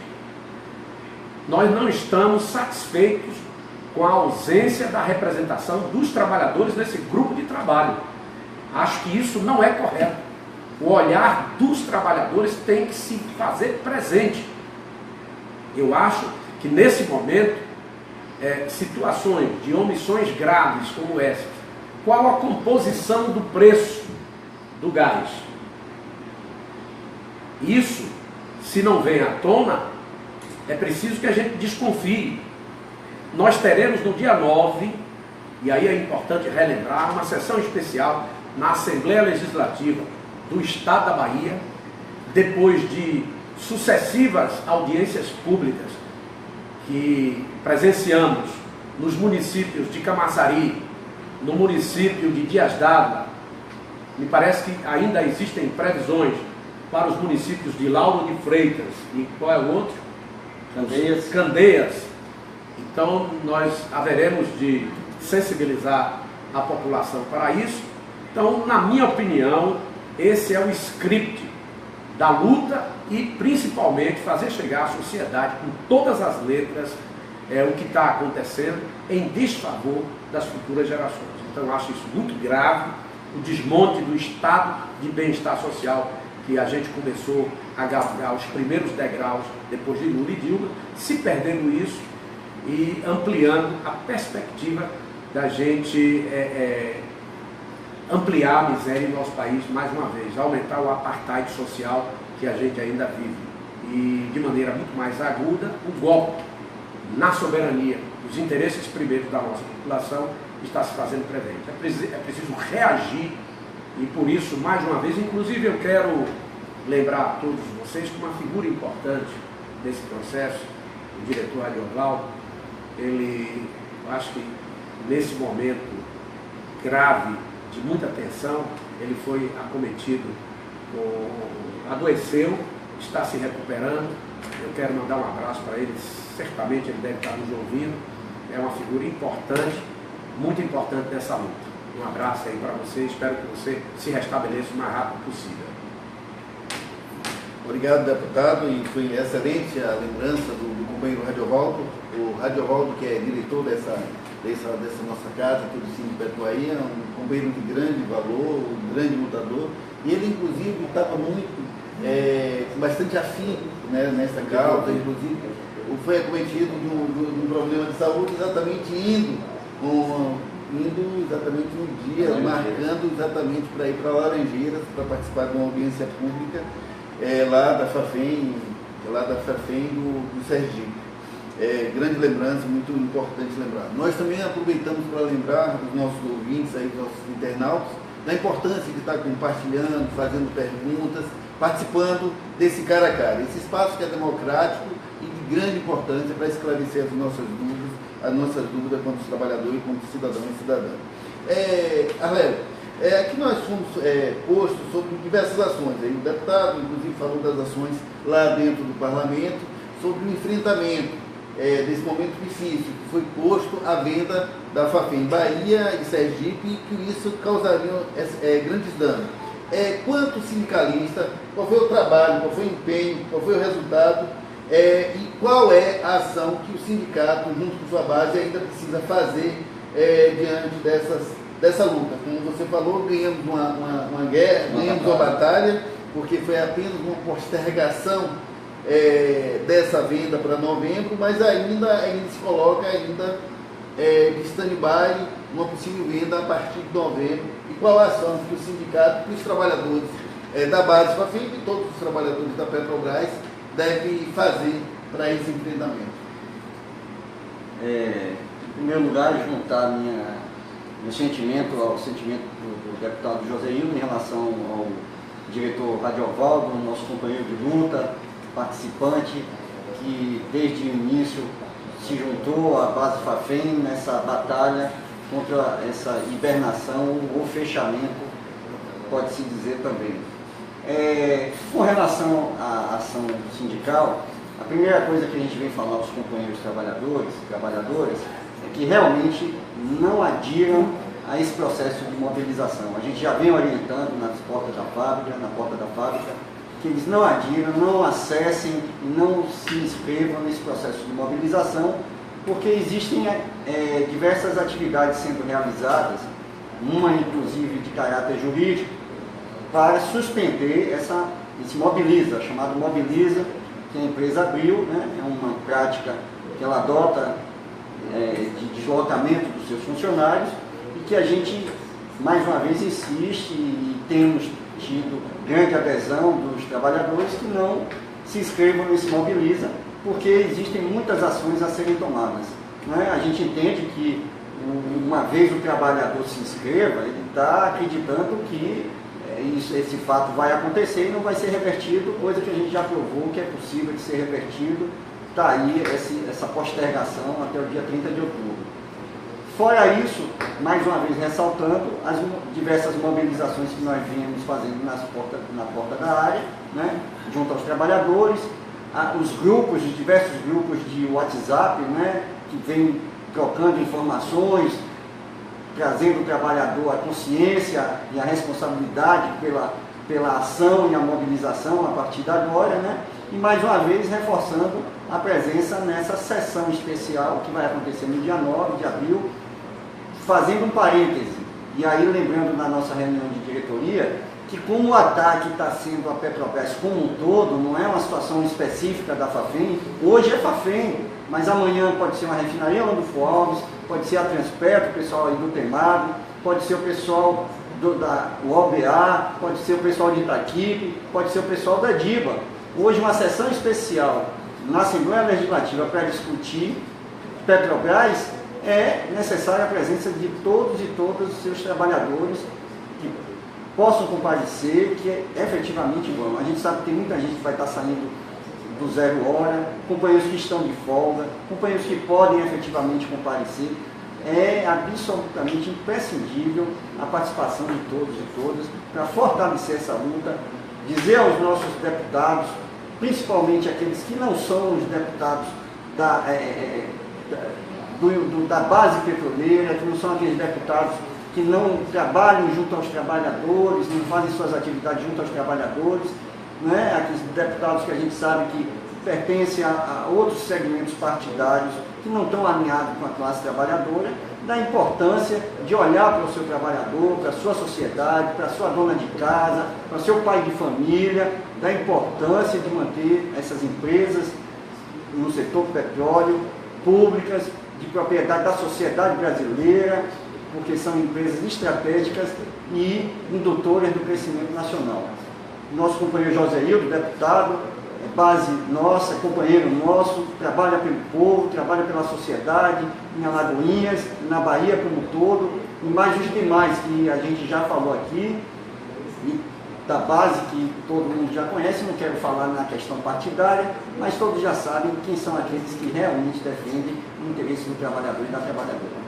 nós não estamos satisfeitos com a ausência da representação dos trabalhadores nesse grupo de trabalho. Acho que isso não é correto. O olhar dos trabalhadores tem que se fazer presente. Eu acho que nesse momento, situações de omissões graves como essa, qual a composição do preço do gás? Isso, se não vem à tona, é preciso que a gente desconfie. Nós teremos no dia 9, e aí é importante relembrar, uma sessão especial na Assembleia Legislativa do Estado da Bahia, depois de sucessivas audiências públicas que presenciamos nos municípios de Camaçari, no município de Dias d'Ávila. Me parece que ainda existem previsões para os municípios de Lauro de Freitas e qual é o outro? Candeias. Então nós haveremos de sensibilizar a população para isso. Então, na minha opinião, esse é o script da luta e principalmente fazer chegar à sociedade com todas as letras o que está acontecendo em desfavor das futuras gerações. Então eu acho isso muito grave, o desmonte do estado de bem-estar social que a gente começou a galgar os primeiros degraus depois de Lula e Dilma, se perdendo isso e ampliando a perspectiva da gente ampliar a miséria em nosso país mais uma vez, aumentar o apartheid social que a gente ainda vive. E de maneira muito mais aguda, o golpe na soberania, os interesses primeiros da nossa população está se fazendo presente. É preciso reagir e por isso, mais uma vez, inclusive eu quero lembrar a todos vocês que uma figura importante desse processo, o diretor Radiovaldo, ele, eu acho que nesse momento grave, de muita tensão, ele foi acometido, adoeceu, está se recuperando. Eu quero mandar um abraço para ele, certamente ele deve estar nos ouvindo. É uma figura importante, muito importante nessa luta. Um abraço aí para você, espero que você se restabeleça o mais rápido possível. Obrigado, deputado, e foi excelente a lembrança do companheiro Radiovaldo. O Radiovaldo, que é diretor dessa nossa casa, aqui do Cine Petro Bahia, é um companheiro de grande valor, um grande lutador, e ele inclusive estava bastante afim, né, nessa causa, inclusive foi acometido de um problema de saúde exatamente indo exatamente no dia, marcando exatamente para ir para Laranjeiras, para participar de uma audiência pública lá da FAFEM do Sergipe. Grande lembrança, muito importante lembrar. Nós também aproveitamos para lembrar os nossos ouvintes, aí, os nossos internautas, da importância de estar compartilhando, fazendo perguntas, participando desse cara a cara. Esse espaço que é democrático e de grande importância para esclarecer as nossas dúvidas quanto trabalhadores, quanto cidadão e cidadã. Arlélio, aqui nós fomos postos sobre diversas ações. Aí o deputado, inclusive, falou das ações lá dentro do parlamento, sobre o enfrentamento desse momento difícil, que foi posto à venda da FAFEM Bahia e Sergipe, e que isso causaria grandes danos. Quanto sindicalista, qual foi o trabalho, qual foi o empenho, qual foi o resultado, e qual é a ação que o sindicato, junto com sua base, ainda precisa fazer diante dessa luta? Como você falou, ganhamos uma guerra, ganhamos uma batalha, porque foi apenas uma postergação dessa venda para novembro, mas ainda se coloca de stand-by uma possível venda a partir de novembro. E qual a ação que o sindicato, que os trabalhadores da base FAFEM e todos os trabalhadores da Petrobras devem fazer para esse enfrentamento? Em primeiro lugar, juntar meu sentimento ao sentimento do deputado Joséildo em relação ao diretor Radiovaldo, nosso companheiro de luta, participante, que desde o início se juntou à base FAFEM nessa batalha contra essa hibernação ou fechamento, pode-se dizer também. Com relação à ação sindical, a primeira coisa que a gente vem falar aos companheiros trabalhadores e trabalhadoras é que realmente não adiram a esse processo de mobilização. A gente já vem orientando na porta da fábrica, que eles não adiram, não acessem e não se inscrevam nesse processo de mobilização, porque existem diversas atividades sendo realizadas, uma inclusive de caráter jurídico, para suspender esse Mobiliza, chamado Mobiliza, que a empresa abriu, né? É uma prática que ela adota de deslocamento dos seus funcionários e que a gente, mais uma vez, insiste e temos tido grande adesão dos trabalhadores que não se inscrevam nesse Mobiliza, porque existem muitas ações a serem tomadas, né? A gente entende que uma vez o trabalhador se inscreva, ele está acreditando que esse fato vai acontecer e não vai ser revertido, coisa que a gente já provou que é possível de ser revertido. Está aí essa postergação até o dia 30 de outubro. Fora isso, mais uma vez ressaltando as diversas mobilizações que nós viemos fazendo na porta da área, né, junto aos trabalhadores, os diversos grupos de WhatsApp, né, que vêm trocando informações, trazendo o trabalhador a consciência e a responsabilidade pela ação e a mobilização a partir de agora, né? E mais uma vez reforçando a presença nessa sessão especial que vai acontecer no dia 9 de abril, fazendo um parêntese, e aí lembrando na nossa reunião de diretoria, que como o ataque está sendo a Petrobras como um todo, não é uma situação específica da FAFEM, hoje é FAFEM, mas amanhã pode ser uma refinaria Landulfo Alves, pode ser a Transpetro, o pessoal aí do Temado, pode ser o pessoal do OBA, pode ser o pessoal de Itaquipe, pode ser o pessoal da DIBA. Hoje uma sessão especial na Assembleia Legislativa para discutir Petrobras, é necessária a presença de todos e todas os seus trabalhadores, que possam comparecer, que efetivamente vão. A gente sabe que tem muita gente que vai estar saindo do 0 hora, companheiros que estão de folga, companheiros que podem efetivamente comparecer. É absolutamente imprescindível a participação de todos e todas para fortalecer essa luta, dizer aos nossos deputados, principalmente aqueles que não são os deputados da base petroleira, que não são aqueles deputados que não trabalham junto aos trabalhadores, não fazem suas atividades junto aos trabalhadores, né? Aqueles deputados que a gente sabe que pertencem a outros segmentos partidários que não estão alinhados com a classe trabalhadora, da importância de olhar para o seu trabalhador, para a sua sociedade, para a sua dona de casa, para o seu pai de família, da importância de manter essas empresas no setor petróleo, públicas, de propriedade da sociedade brasileira, porque são empresas estratégicas e indutoras do crescimento nacional. Nosso companheiro José Hildo, deputado, base nossa, companheiro nosso, trabalha pelo povo, trabalha pela sociedade, em Alagoinhas, na Bahia como um todo, e mais os demais que a gente já falou aqui, e da base que todo mundo já conhece, não quero falar na questão partidária, mas todos já sabem quem são aqueles que realmente defendem o interesse do trabalhador e da trabalhadora.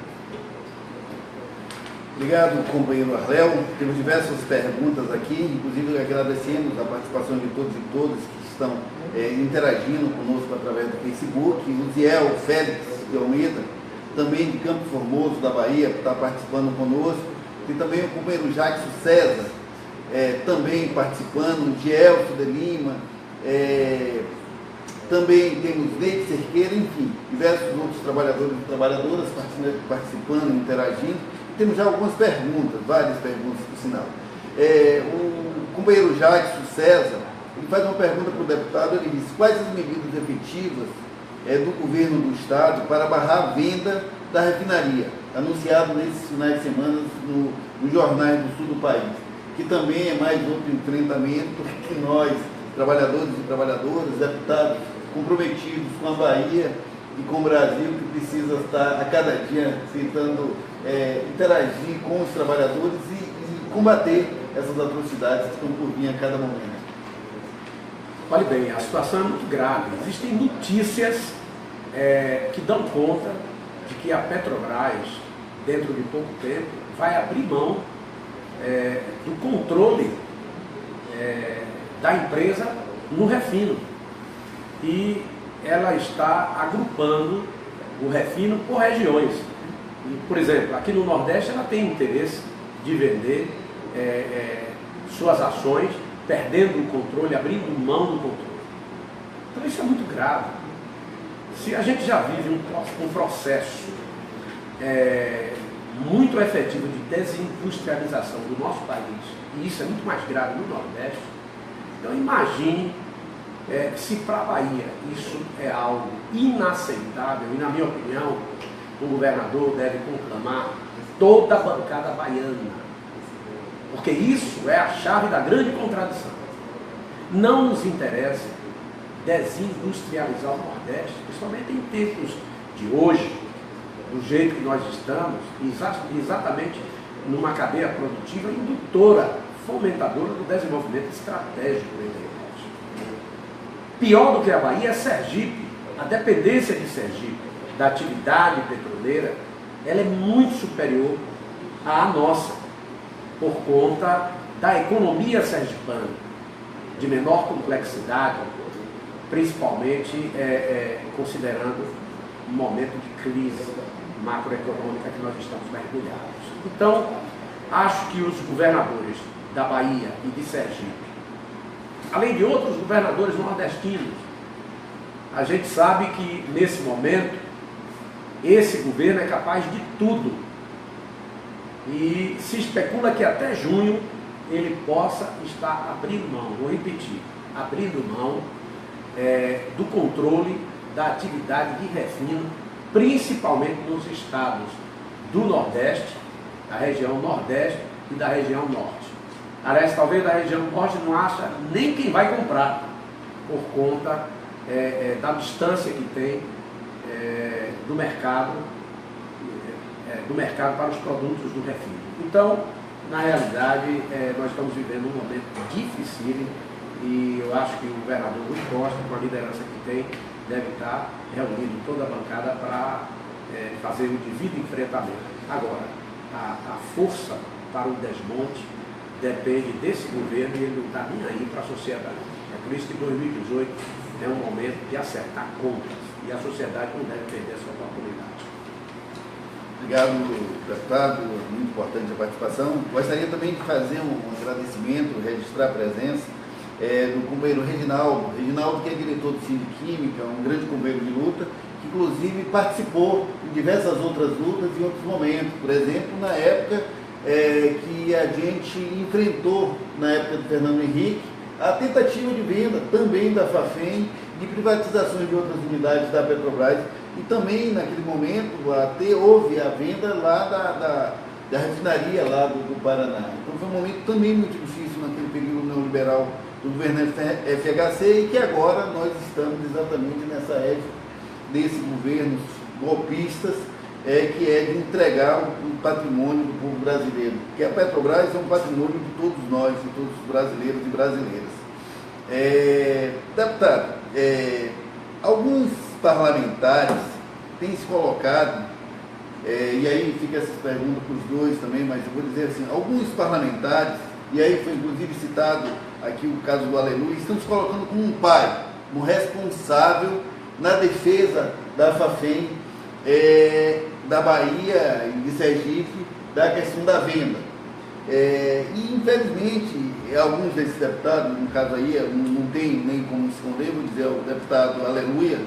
Obrigado, companheiro Arléo. Temos diversas perguntas aqui, inclusive agradecemos a participação de todos e todas que estão interagindo conosco através do Facebook. O Ziel Félix de Almeida, também de Campo Formoso, da Bahia, está participando conosco. E também o companheiro Jackson César, também participando, o Gielso de Lima, também temos Neide Cerqueira, enfim, diversos outros trabalhadores e trabalhadoras participando, interagindo. Temos já algumas perguntas, várias perguntas, por sinal. O companheiro Jackson César, ele faz uma pergunta para o deputado, ele diz: quais as medidas efetivas do governo do Estado para barrar a venda da refinaria, anunciado nesses finais de semana nos jornais do sul do país, que também é mais outro enfrentamento que nós, trabalhadores e trabalhadoras, deputados comprometidos com a Bahia e com o Brasil, que precisa estar a cada dia tentando interagir com os trabalhadores e combater essas atrocidades que estão por vir a cada momento. Olhe bem, a situação é muito grave. Existem notícias que dão conta de que a Petrobras, dentro de pouco tempo, vai abrir mão do controle da empresa no refino. E ela está agrupando o refino por regiões. Por exemplo, aqui no Nordeste ela tem interesse de vender suas ações, perdendo o controle, abrindo mão do controle. Então isso é muito grave. Se a gente já vive um processo muito efetivo de desindustrialização do nosso país, e isso é muito mais grave no Nordeste, então imagine se para a Bahia isso é algo inaceitável, e na minha opinião, o governador deve conclamar toda a bancada baiana, porque isso é a chave da grande contradição. Não nos interessa desindustrializar o Nordeste, principalmente em tempos de hoje, do jeito que nós estamos, exatamente numa cadeia produtiva indutora, fomentadora do desenvolvimento estratégico da internet. Pior do que a Bahia é Sergipe. A dependência de Sergipe da atividade petroleira, ela é muito superior à nossa, por conta da economia sergipana, de menor complexidade, principalmente considerando um momento de crise macroeconômica que nós estamos mergulhados. Então, acho que os governadores da Bahia e de Sergipe, além de outros governadores nordestinos, a gente sabe que nesse momento esse governo é capaz de tudo, e se especula que até junho ele possa estar abrindo mão, vou repetir, abrindo mão do controle da atividade de refino, principalmente nos estados do Nordeste, da região Nordeste e da região Norte. Aliás, talvez da região Norte não acha nem quem vai comprar, por conta da distância que tem do mercado para os produtos do refino. Então, Na realidade, nós estamos vivendo um momento difícil e eu acho que o governador Rui Costa, com a liderança que tem, deve estar reunindo toda a bancada para fazer o devido enfrentamento. Agora, a força para o desmonte depende desse governo e ele não está nem aí para a sociedade. É por isso que 2018 é um momento de acertar contas e a sociedade não deve perder essa oportunidade. Obrigado, deputado, muito importante a participação. Gostaria também de fazer um agradecimento, registrar a presença do companheiro Reginaldo, que é diretor do Sindiquímica, um grande companheiro de luta, que inclusive participou de diversas outras lutas em outros momentos. Por exemplo, na época que a gente enfrentou, na época do Fernando Henrique, a tentativa de venda também da Fafem, de privatizações de outras unidades da Petrobras, e também naquele momento houve a venda lá da refinaria lá do Paraná. Então foi um momento também muito difícil naquele período neoliberal do governo FHC e que agora nós estamos exatamente nessa época desses governos golpistas, que é de entregar o patrimônio do povo brasileiro, que a Petrobras é um patrimônio de todos nós, de todos os brasileiros e brasileiras. Deputado, alguns parlamentares têm se colocado, e aí fica essa pergunta para os dois também, mas eu vou dizer assim, alguns parlamentares, e aí foi inclusive citado aqui o caso do Aleluia, estão se colocando como um pai, um responsável na defesa da Fafem, da Bahia e de Sergipe, da questão da venda. E infelizmente, alguns desses deputados, no caso aí, não tem nem como esconder, vou dizer o deputado Aleluia,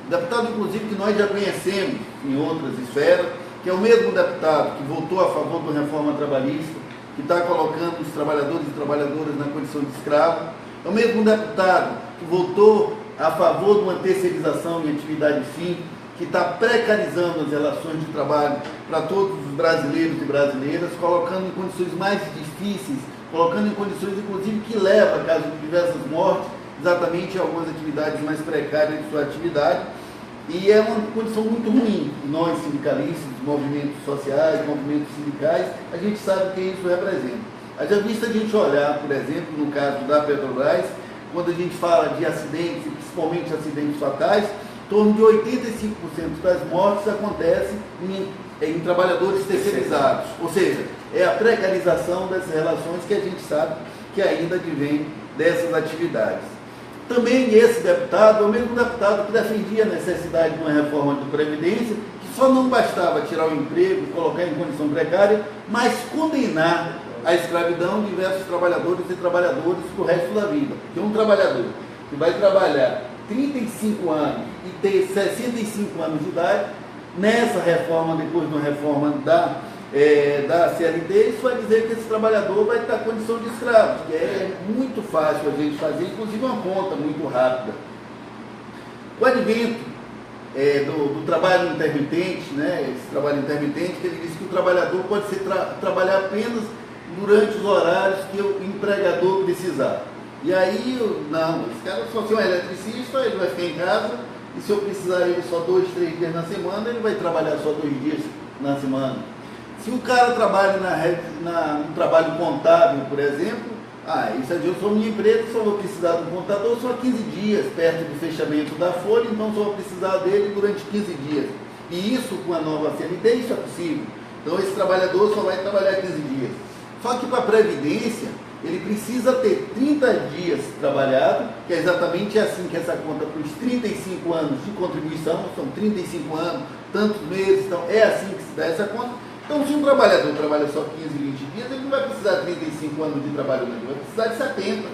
deputado inclusive que nós já conhecemos em outras esferas, que é o mesmo deputado que votou a favor da reforma trabalhista, que está colocando os trabalhadores e trabalhadoras na condição de escravo, é o mesmo deputado que votou a favor de uma terceirização em atividade fim, que está precarizando as relações de trabalho para todos os brasileiros e brasileiras, colocando em condições mais difíceis, colocando em condições, inclusive, que leva a caso de diversas mortes, exatamente algumas atividades mais precárias de sua atividade, e é uma condição muito ruim. Nós, sindicalistas, movimentos sociais, movimentos sindicais, a gente sabe o que isso representa. Haja vista a gente olhar, por exemplo, no caso da Petrobras, quando a gente fala de acidentes, principalmente acidentes fatais, em torno de 85% das mortes acontecem em trabalhadores terceirizados. Ou seja, é a precarização dessas relações que a gente sabe que ainda advém dessas atividades. Também esse deputado é o mesmo deputado que defendia a necessidade de uma reforma de Previdência, que só não bastava tirar o emprego, colocar em condição precária, mas condenar à escravidão diversos trabalhadores e trabalhadoras para o resto da vida. Porque um trabalhador que vai trabalhar 35 anos e ter 65 anos de idade, nessa reforma, depois de uma reforma da CLT, isso vai dizer que esse trabalhador vai estar em condição de escravo, que é muito fácil a gente fazer, inclusive uma conta muito rápida. O advento do trabalho intermitente, esse trabalho intermitente, que ele diz que o trabalhador pode trabalhar apenas durante os horários que o empregador precisar. E aí, não, esse cara só ser um eletricista, ele vai ficar em casa, e se eu precisar ele só 2, 3 dias na semana, ele vai trabalhar só 2 dias na semana. Se o cara trabalha no trabalho contábil, por exemplo, isso aí eu sou minha empresa, só vou precisar de um contador só 15 dias, perto do fechamento da folha, então só vou precisar dele durante 15 dias. E isso com a nova CLT, isso é possível. Então esse trabalhador só vai trabalhar 15 dias. Só que para a Previdência, ele precisa ter 30 dias trabalhado, que é exatamente assim que essa conta para os 35 anos de contribuição, são 35 anos, tantos meses, então é assim que se dá essa conta. Então, se um trabalhador trabalha só 15, 20 dias, ele não vai precisar de 35 anos de trabalho, não, ele vai precisar de 70.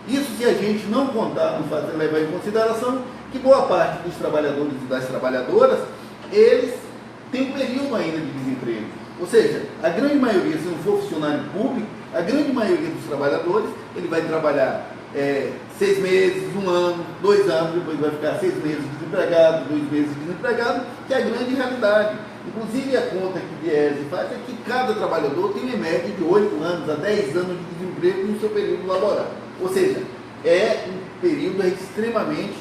Isso se a gente não contar, não levar em consideração que boa parte dos trabalhadores e das trabalhadoras, eles têm um período ainda de desemprego. Ou seja, a grande maioria, se não for funcionário público, a grande maioria dos trabalhadores, ele vai trabalhar 6 meses, 1 ano, 2 anos, depois vai ficar 6 meses desempregado, 2 meses desempregado, que é a grande realidade. Inclusive a conta que o Diese faz é que cada trabalhador tem uma média de 8 anos a 10 anos de desemprego no seu período laboral. Ou seja, é um período extremamente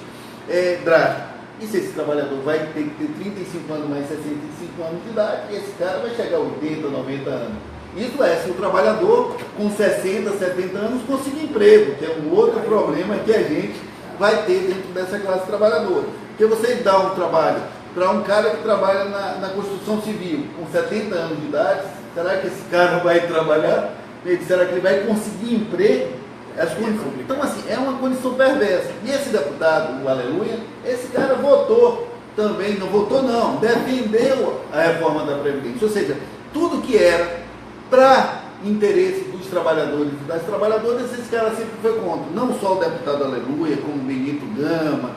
drástico. E se esse trabalhador vai ter que ter 35 anos mais 65 anos de idade, esse cara vai chegar a 80, 90 anos. Isso é, se o trabalhador com 60, 70 anos conseguir emprego, que é um outro problema que a gente vai ter dentro dessa classe trabalhadora. Porque você dá um trabalho para um cara que trabalha na construção civil, com 70 anos de idade, será que esse cara vai trabalhar? Será que ele vai conseguir emprego? Então, assim, é uma condição perversa. E esse deputado, o Aleluia, esse cara votou também, não votou não, defendeu a reforma da Previdência. Ou seja, tudo que era para interesse dos trabalhadores e das trabalhadoras, esse cara sempre foi contra. Não só o deputado Aleluia, como o Benito Gama,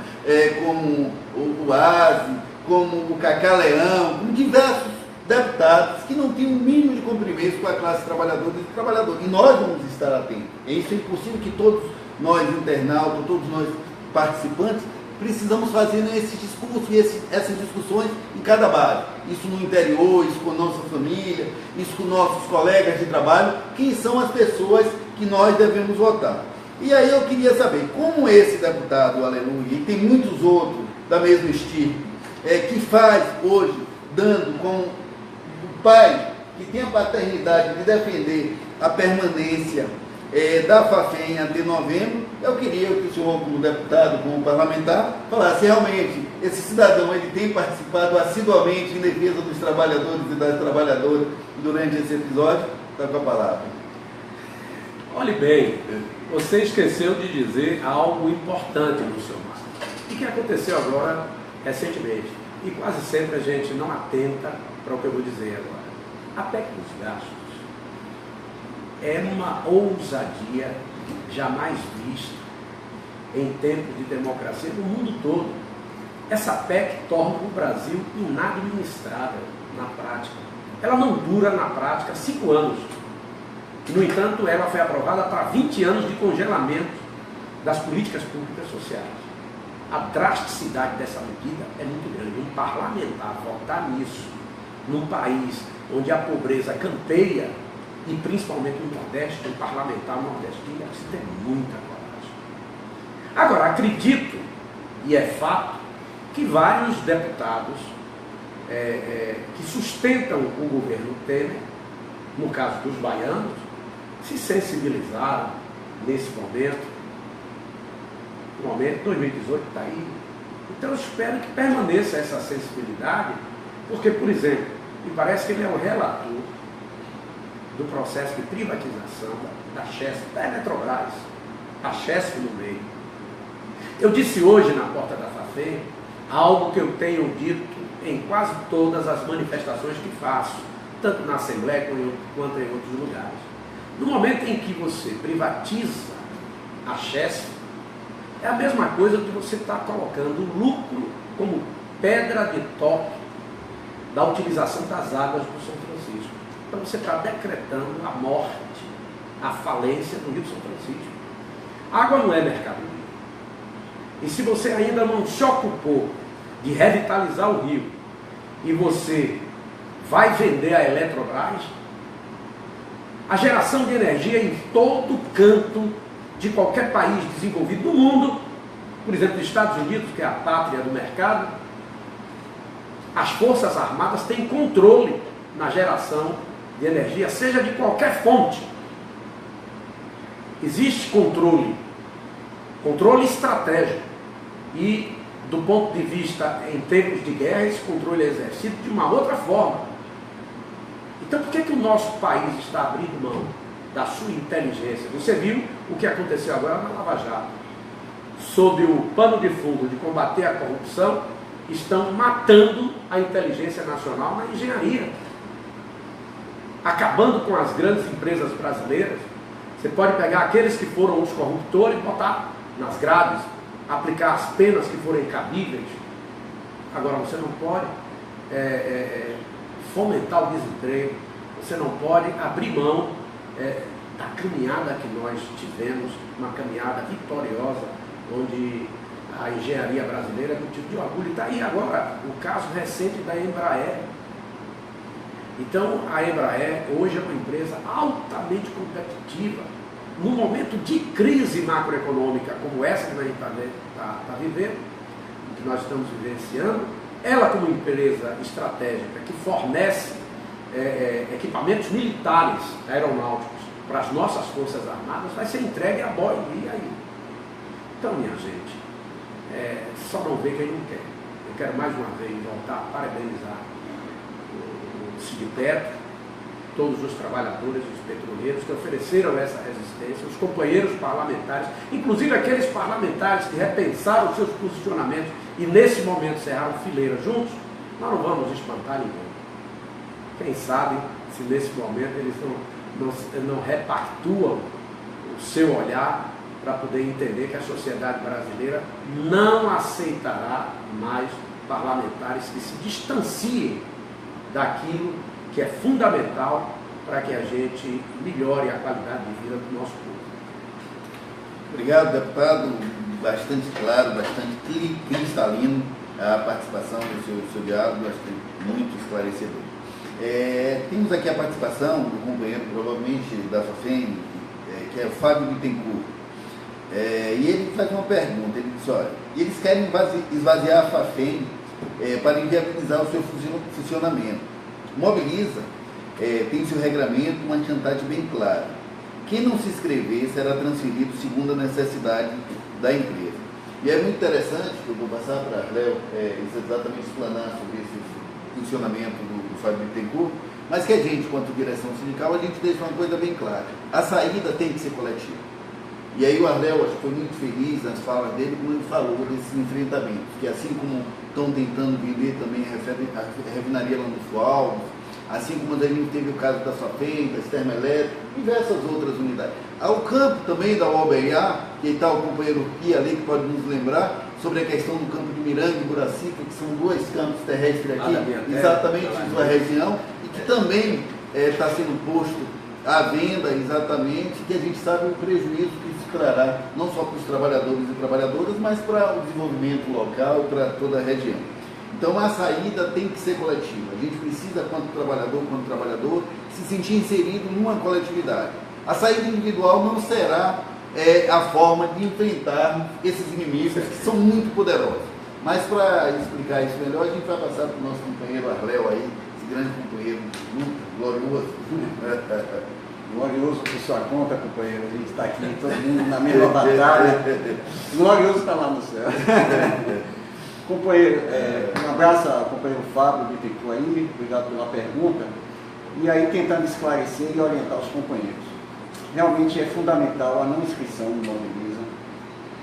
como o Aze, como o Cacá Leão, como diversos deputados que não tinham o mínimo de compromisso com a classe trabalhadora e trabalhador. E nós vamos estar atentos. Isso é impossível que todos nós, internautas, todos nós, participantes, precisamos fazer esses discursos e essas discussões em cada bairro. Isso no interior, isso com a nossa família, isso com nossos colegas de trabalho, quem são as pessoas que nós devemos votar. E aí eu queria saber, como esse deputado, Aleluia, e tem muitos outros da mesma estirpe, que faz hoje, dando com o pai, que tem a paternidade de defender a permanência da FAFEM até novembro, eu queria que o senhor, como deputado, como parlamentar, falasse realmente, esse cidadão ele tem participado assiduamente em defesa dos trabalhadores e das trabalhadoras durante esse episódio. Está com a palavra. Olhe bem, você esqueceu de dizer algo importante no seu Marco. E que aconteceu agora, recentemente. E quase sempre a gente não atenta para o que eu vou dizer agora. A PEC dos gastos é uma ousadia jamais vista em tempos de democracia no mundo todo. Essa PEC torna o Brasil inadministrável na prática. Ela não dura na prática 5 anos. No entanto, ela foi aprovada para 20 anos de congelamento das políticas públicas sociais. A drasticidade dessa medida é muito grande. Um parlamentar votar nisso, num país onde a pobreza campeia, e principalmente no Nordeste, um parlamentar nordestino precisa ter muita coragem. Agora, acredito, e é fato, que vários deputados que sustentam o governo Temer, no caso dos baianos, se sensibilizaram nesse momento. O momento 2018 está aí. Então eu espero que permaneça essa sensibilidade, porque, por exemplo, me parece que ele é o relator do processo de privatização da Chesf, da Eletrobras, a Chesf no meio. Eu disse hoje na porta da FAFEM algo que eu tenho dito em quase todas as manifestações que faço, tanto na Assembleia quanto em outros lugares. No momento em que você privatiza a Chesf, é a mesma coisa que você está colocando o lucro como pedra de toque da utilização das águas do São Francisco. Então você está decretando a morte, a falência do Rio São Francisco. A água não é mercadoria. E se você ainda não se ocupou de revitalizar o rio e você vai vender a Eletrobras, a geração de energia em todo canto de qualquer país desenvolvido do mundo, por exemplo, dos Estados Unidos, que é a pátria do mercado, as Forças Armadas têm controle na geração de energia, seja de qualquer fonte. Existe controle estratégico. E, do ponto de vista em tempos de guerra, esse controle é exercido de uma outra forma. Então, por que o nosso país está abrindo mão da sua inteligência? Você viu o que aconteceu agora na Lava Jato. Sob o pano de fundo de combater a corrupção, estão matando a inteligência nacional na engenharia, acabando com as grandes empresas brasileiras. Você pode pegar aqueles que foram os corruptores e botar nas grades, aplicar as penas que forem cabíveis. Agora, você não pode fomentar o desemprego, você não pode abrir mão da caminhada que nós tivemos, uma caminhada vitoriosa, onde a engenharia brasileira é motivo de orgulho. E está aí agora o caso recente da Embraer. Então, a Embraer hoje é uma empresa altamente competitiva. No momento de crise macroeconômica como essa que a gente está vivendo, que nós estamos vivenciando, ela como empresa estratégica que fornece equipamentos militares aeronáuticos para as nossas Forças Armadas vai ser entregue a Boeing. E aí? Então, minha gente, só não vê quem não quer. Eu quero mais uma vez voltar a parabenizar o Sindipetro, todos os trabalhadores, os petroleiros que ofereceram essa resistência, os companheiros parlamentares, inclusive aqueles parlamentares que repensaram seus posicionamentos e nesse momento cerraram fileira juntos. Nós não vamos espantar ninguém. Quem sabe se nesse momento eles não repactuam o seu olhar para poder entender que a sociedade brasileira não aceitará mais parlamentares que se distanciem daquilo que é fundamental para que a gente melhore a qualidade de vida do nosso povo. Obrigado, deputado. Bastante claro, bastante cristalino a participação do seu diálogo, bastante, muito esclarecedor. Temos aqui a participação do companheiro, provavelmente da FAFEM, que é o Fábio Bittencourt. E ele faz uma pergunta, ele diz, olha, eles querem esvaziar a FAFEM para inviabilizar o seu funcionamento. Mobiliza tem seu regramento, uma chantagem bem clara. Quem não se inscrever será transferido segundo a necessidade da empresa. E é muito interessante, que eu vou passar para a Léo exatamente explanar sobre esse funcionamento do Fábio Bittencourt, mas que a gente, quanto direção sindical, a gente deixa uma coisa bem clara. A saída tem que ser coletiva. E aí o Arléo, acho que foi muito feliz nas falas dele, quando ele falou desses enfrentamentos, que assim como estão tentando vender também a refinaria Landulfo Alves, assim como daí teve o caso da Safém, das termoelétricas, diversas outras unidades. Há o campo também da UOBA, que está o companheiro Pia ali, que pode nos lembrar, sobre a questão do campo de Miranga e Buracica, que são dois campos terrestres aqui, exatamente em sua região, e que também está sendo posto à venda, exatamente, que a gente sabe o prejuízo que isso trará, não só para os trabalhadores e trabalhadoras, mas para o desenvolvimento local e para toda a região. Então a saída tem que ser coletiva. A gente precisa, quanto trabalhador, se sentir inserido numa coletividade. A saída individual não será a forma de enfrentar esses inimigos que são muito poderosos. Mas para explicar isso melhor, a gente vai passar para o nosso companheiro Arléo aí, esse grande companheiro muito glorioso. Glorioso por sua conta, companheiro. A gente está aqui, todo mundo na mesma batalha. Glorioso está lá no céu. Companheiro, um abraço ao companheiro Fábio Bittencourt aí, obrigado pela pergunta. E aí tentando esclarecer e orientar os companheiros. Realmente é fundamental a não inscrição no Mobiliza.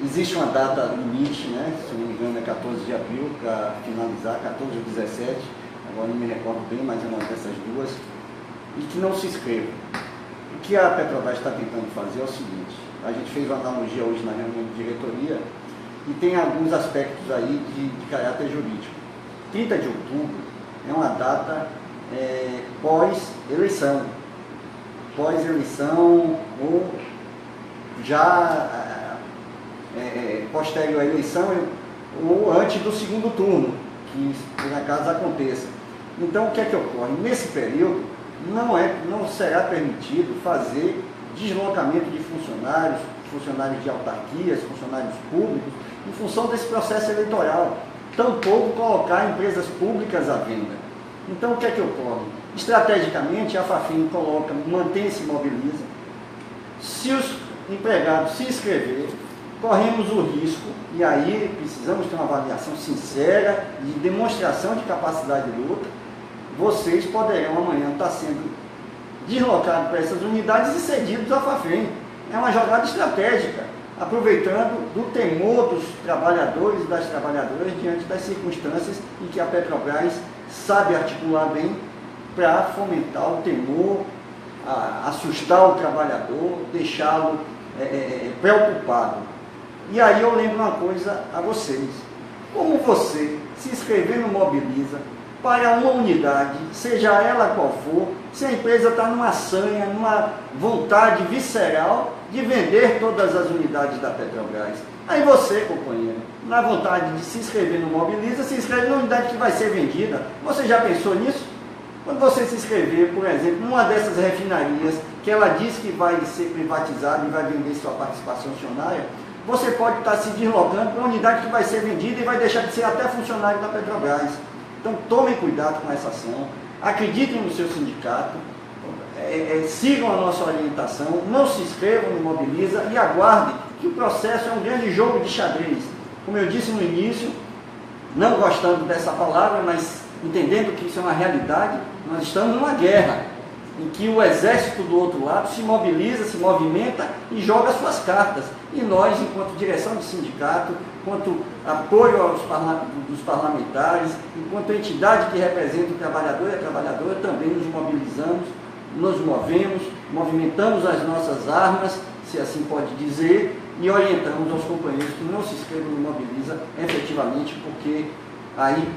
Existe uma data limite, né? Se não me engano é 14 de abril para finalizar, 14 ou 17, agora não me recordo bem, mas é uma dessas duas. E que não se inscrevam. O que a Petrobras está tentando fazer é o seguinte, a gente fez uma analogia hoje na reunião de diretoria, e tem alguns aspectos aí de caráter jurídico. 30 de outubro é uma data pós-eleição. Pós-eleição ou já posterior à eleição ou antes do segundo turno, que por acaso aconteça. Então o que é que ocorre? Nesse período não será permitido fazer deslocamento de funcionários de autarquias, funcionários públicos, em função desse processo eleitoral. Tampouco colocar empresas públicas à venda. Então, o que é que ocorre? Estrategicamente, a FAFEM mantém se mobiliza. Se os empregados se inscreverem, corremos o risco, e aí precisamos ter uma avaliação sincera de demonstração de capacidade de luta. Vocês poderão amanhã estar sendo deslocados para essas unidades e cedidos à FAFEM. É uma jogada estratégica, aproveitando do temor dos trabalhadores e das trabalhadoras diante das circunstâncias em que a Petrobras sabe articular bem para fomentar o temor, assustar o trabalhador, deixá-lo preocupado. E aí eu lembro uma coisa a vocês. Como você se inscrever no Mobiliza para uma unidade, seja ela qual for, se a empresa está numa sanha, numa vontade visceral de vender todas as unidades da Petrobras. Aí você, companheiro, na vontade de se inscrever no Mobiliza, se inscreve na unidade que vai ser vendida. Você já pensou nisso? Quando você se inscrever, por exemplo, numa dessas refinarias, que ela diz que vai ser privatizada e vai vender sua participação acionária, você pode estar se deslocando para uma unidade que vai ser vendida e vai deixar de ser até funcionário da Petrobras. Então tomem cuidado com essa ação. acreditem no seu sindicato, sigam a nossa orientação, não se inscrevam no Mobiliza e aguardem que o processo é um grande jogo de xadrez. Como eu disse no início, não gostando dessa palavra, mas entendendo que isso é uma realidade, nós estamos numa guerra, em que o exército do outro lado se mobiliza, se movimenta e joga suas cartas. E nós, enquanto direção de sindicato, enquanto apoio dos parlamentares, enquanto entidade que representa o trabalhador e a trabalhadora, também nos mobilizamos, nos movemos, movimentamos as nossas armas, se assim pode dizer, e orientamos aos companheiros que não se inscrevam no Mobiliza efetivamente, porque aí,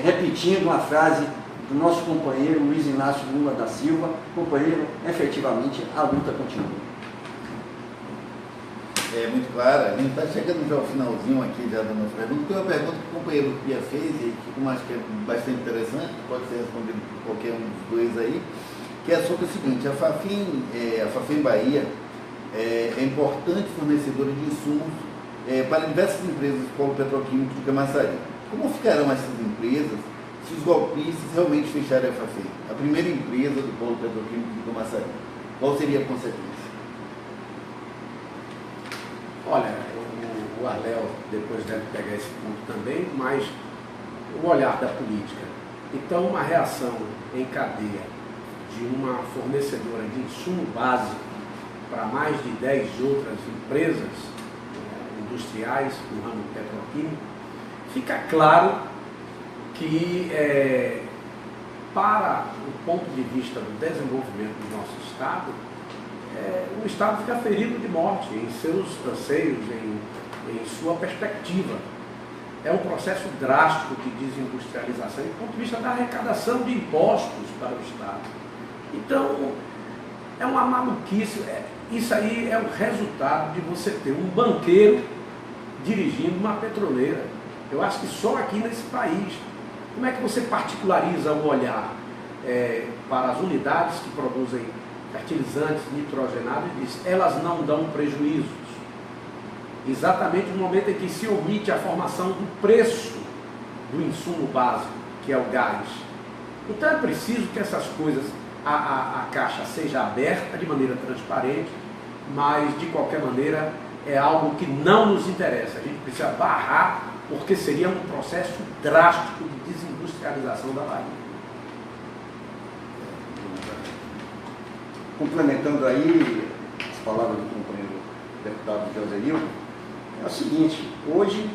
repetindo uma frase do nosso companheiro Luiz Inácio Lula da Silva, companheiro, efetivamente a luta continua. É muito claro, a gente está chegando já ao finalzinho aqui já da nossa pergunta. Tem uma pergunta que o companheiro Pia fez, e que eu acho que é bastante interessante, pode ser respondido por qualquer um dos dois aí, que é sobre o seguinte: a Fafem Bahia é importante fornecedora de insumos para diversas empresas do polo petroquímico de Camaçari. Como ficarão essas empresas se os golpistas realmente fecharem a Fafem, a primeira empresa do polo petroquímico de Camaçari? Qual seria a consequência? Olha, o Arléo depois deve pegar esse ponto também, mas o olhar da política. Então, uma reação em cadeia de uma fornecedora de insumo básico para mais de 10 outras empresas industriais no ramo petroquímico, fica claro que, para o ponto de vista do desenvolvimento do nosso Estado, o Estado fica ferido de morte em seus anseios, em sua perspectiva. É um processo drástico de desindustrialização do ponto de vista da arrecadação de impostos para o Estado. Então, é uma maluquice. Isso aí é o resultado de você ter um banqueiro dirigindo uma petroleira. Eu acho que só aqui nesse país. Como é que você particulariza o olhar para as unidades que produzem fertilizantes nitrogenados e diz: elas não dão prejuízos? Exatamente no momento em que se omite a formação do preço do insumo básico, que é o gás. Então é preciso que essas coisas, a caixa seja aberta de maneira transparente, mas de qualquer maneira é algo que não nos interessa. A gente precisa barrar, porque seria um processo drástico de desindustrialização da Bahia. Complementando aí as palavras do companheiro deputado Joselildo, é o seguinte: hoje,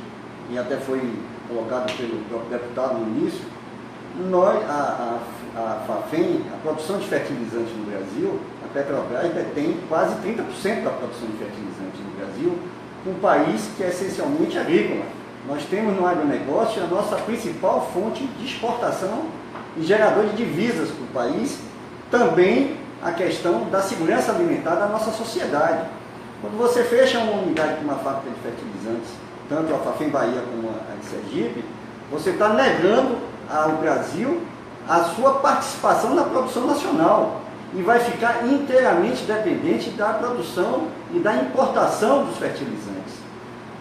e até foi colocado pelo próprio deputado no início, a Fafem, a produção de fertilizantes no Brasil, a Petrobras detém quase 30% da produção de fertilizantes no Brasil, um país que é essencialmente agrícola. Nós temos no agronegócio a nossa principal fonte de exportação e gerador de divisas para o país, também a questão da segurança alimentar da nossa sociedade. Quando você fecha uma unidade com uma fábrica de fertilizantes, tanto a Fafem Bahia como a de Sergipe, você está negando ao Brasil a sua participação na produção nacional e vai ficar inteiramente dependente da produção e da importação dos fertilizantes.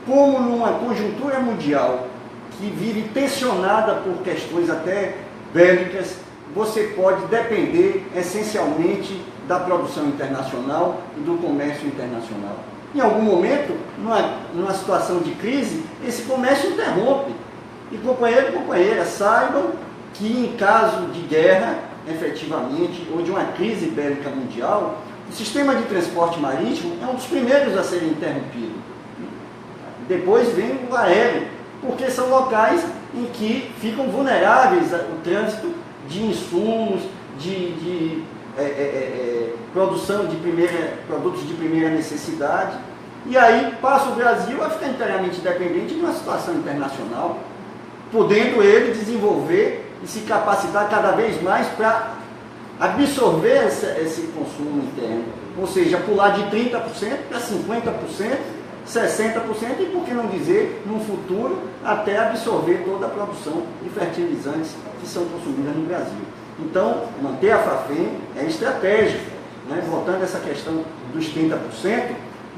Como numa conjuntura mundial que vive tensionada por questões até bélicas, você pode depender essencialmente da produção internacional e do comércio internacional. Em algum momento, numa situação de crise, esse comércio interrompe. E companheiro e companheira, saibam que em caso de guerra, efetivamente, ou de uma crise bélica mundial, o sistema de transporte marítimo é um dos primeiros a ser interrompido. Depois vem o aéreo, porque são locais em que ficam vulneráveis ao trânsito de insumos, de produção de produtos de primeira necessidade, e aí passa o Brasil a ficar inteiramente dependente de uma situação internacional, podendo ele desenvolver e se capacitar cada vez mais para absorver esse consumo interno, ou seja, pular de 30% para 50%, 60% e, por que não dizer, no futuro, até absorver toda a produção de fertilizantes que são consumidas no Brasil. Então, manter a Fafem é estratégico, né? Voltando a essa questão dos 30%,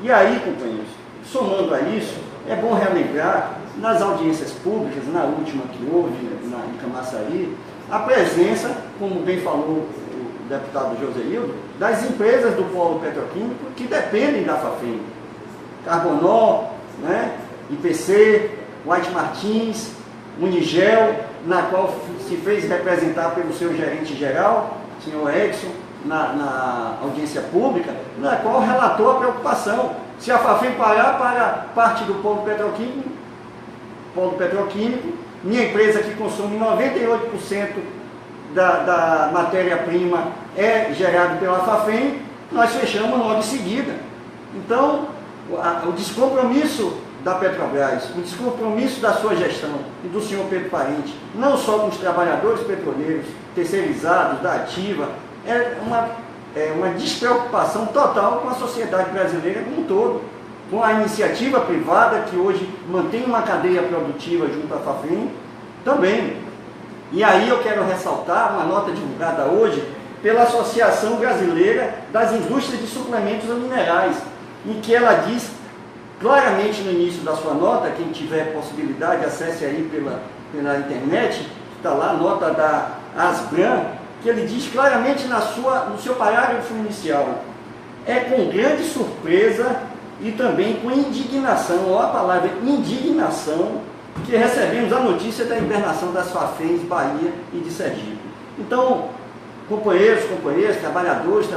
e aí, companheiros, somando a isso, é bom relembrar, nas audiências públicas, na última que houve em Camaçari, a presença, como bem falou o deputado Joséildo, das empresas do polo petroquímico que dependem da Fafem. Carbonol, né, IPC, White Martins, Unigel, na qual se fez representar pelo seu gerente geral, senhor Edson, na audiência pública, na qual relatou a preocupação. Se a Fafem parar para parte do polo petroquímico, minha empresa que consome 98% da matéria-prima é gerada pela Fafem, nós fechamos logo em seguida. Então, o descompromisso da Petrobras, o descompromisso da sua gestão e do senhor Pedro Parente, não só com os trabalhadores petroleiros terceirizados, da ativa, é uma despreocupação total com a sociedade brasileira como um todo, com a iniciativa privada que hoje mantém uma cadeia produtiva junto à Fafem também. E aí eu quero ressaltar uma nota divulgada hoje pela Associação Brasileira das Indústrias de Suplementos Minerais, em que ela diz claramente no início da sua nota, quem tiver possibilidade, acesse aí pela internet, está lá a nota da Asbram, que ele diz claramente no seu parágrafo inicial: é com grande surpresa e também com indignação, ó a palavra indignação, que recebemos a notícia da hibernação das Fafens Bahia e de Sergipe. Então, companheiros, trabalhadores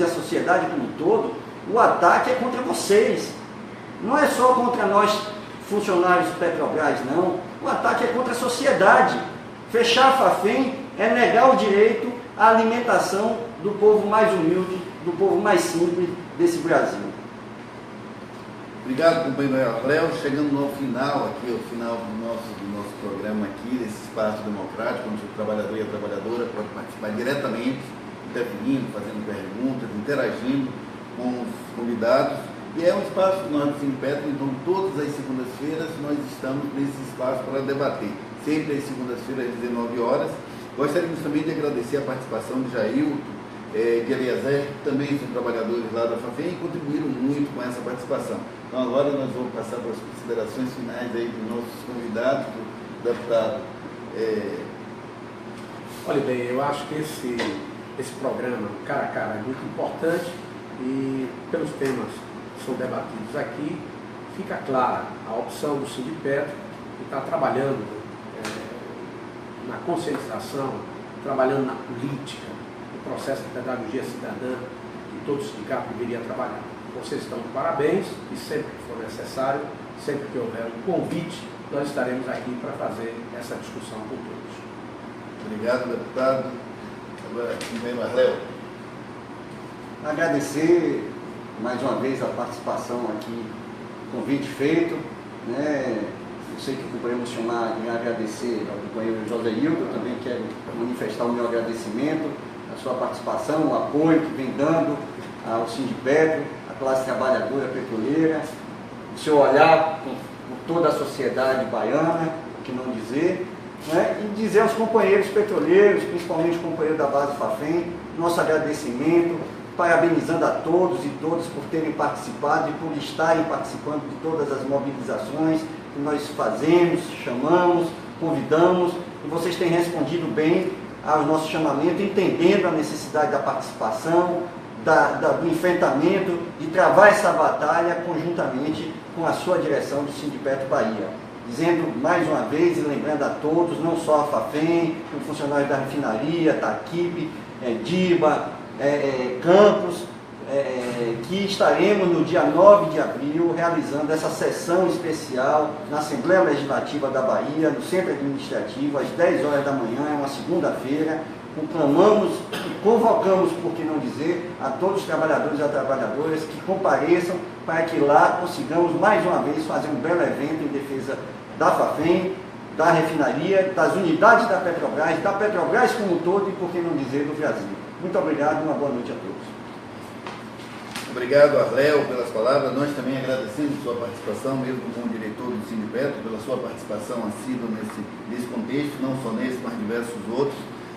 e a sociedade como um todo, o ataque é contra vocês. Não é só contra nós, funcionários do Petrobras, não. O ataque é contra a sociedade. Fechar a Fafem é negar o direito à alimentação do povo mais humilde, do povo mais simples desse Brasil. Obrigado, companheiro Arléo. Chegando ao final do nosso programa aqui, desse espaço democrático, onde o trabalhador e a trabalhadora podem participar diretamente, interferindo, fazendo perguntas, interagindo com os convidados. E é um espaço que nós do Sinipetro, então todas as segundas-feiras nós estamos nesse espaço para debater. Sempre às segundas-feiras, às 19 horas. Gostaríamos também de agradecer a participação de Jailton, de Eliezer, que também são trabalhadores lá da Fafem e contribuíram muito com essa participação. Então agora nós vamos passar para as considerações finais aí dos nossos convidados, do deputado. Olha bem, eu acho que esse programa, cara a cara, é muito importante e pelos temas que são debatidos aqui, fica clara a opção do Sindipetro, que está trabalhando na conscientização, trabalhando na política, no processo de pedagogia cidadã que todo sindicato deveria trabalhar. Vocês estão de parabéns e sempre que for necessário, sempre que houver um convite, nós estaremos aqui para fazer essa discussão com todos. Obrigado, deputado. Agora, companheiro Arléo. Agradecer mais uma vez a participação aqui, convite feito, né? Eu sei que podemos chamar e agradecer ao companheiro Joséildo, eu também quero manifestar o meu agradecimento, a sua participação, o apoio que vem dando ao Sindipetro, à classe trabalhadora petroleira, o seu olhar por toda a sociedade baiana, o que não dizer, né? E dizer aos companheiros petroleiros, principalmente os companheiros da base Fafem, nosso agradecimento, parabenizando a todos e todas por terem participado e por estarem participando de todas as mobilizações que nós fazemos, chamamos, convidamos, e vocês têm respondido bem ao nosso chamamento, entendendo a necessidade da participação, do enfrentamento, de travar essa batalha conjuntamente com a sua direção do Sindipetro Bahia. Dizendo mais uma vez e lembrando a todos, não só a Fafem, os funcionários da refinaria, Taquipe, Diba, Campos, que estaremos no dia 9 de abril realizando essa sessão especial na Assembleia Legislativa da Bahia, no Centro Administrativo, às 10 horas da manhã, é uma segunda-feira. Conclamamos e convocamos, por que não dizer, a todos os trabalhadores e as trabalhadoras que compareçam para que lá consigamos mais uma vez fazer um belo evento em defesa da Fafem, da refinaria, das unidades da Petrobras como um todo e, por que não dizer, do Brasil. Muito obrigado e uma boa noite a todos. Obrigado, Arléo, pelas palavras. Nós também agradecemos sua participação, mesmo como diretor do Sindipetro, pela sua participação assídua nesse contexto, não só nesse, mas diversos outros.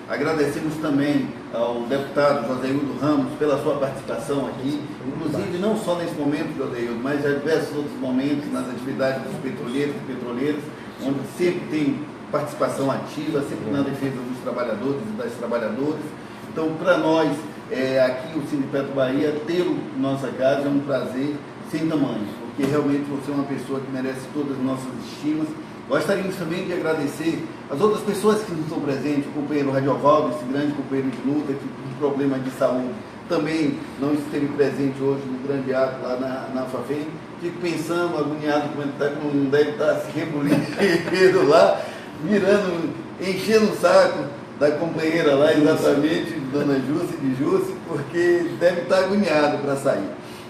Agradecemos também ao deputado Joséildo Ramos pela sua participação aqui, inclusive não só nesse momento, Joséildo, mas em diversos outros momentos nas atividades dos petroleiros e petroleiras, onde sempre tem participação ativa, sempre na defesa dos trabalhadores e das trabalhadoras. Então, para nós, aqui o Sindipetro Bahia, tê-lo em nossa casa é um prazer sem tamanho, porque realmente você é uma pessoa que merece todas as nossas estimas. Gostaríamos também de agradecer as outras pessoas que não estão presentes, o companheiro Radiovaldo, esse grande companheiro de luta, que com problema de saúde também não esteve presente hoje no grande ato lá na FAFEM. Fico pensando, agoniado, como não deve estar se rebulindo lá, enchendo o saco da companheira lá, exatamente, Dona Jússi, porque deve estar agoniado para sair.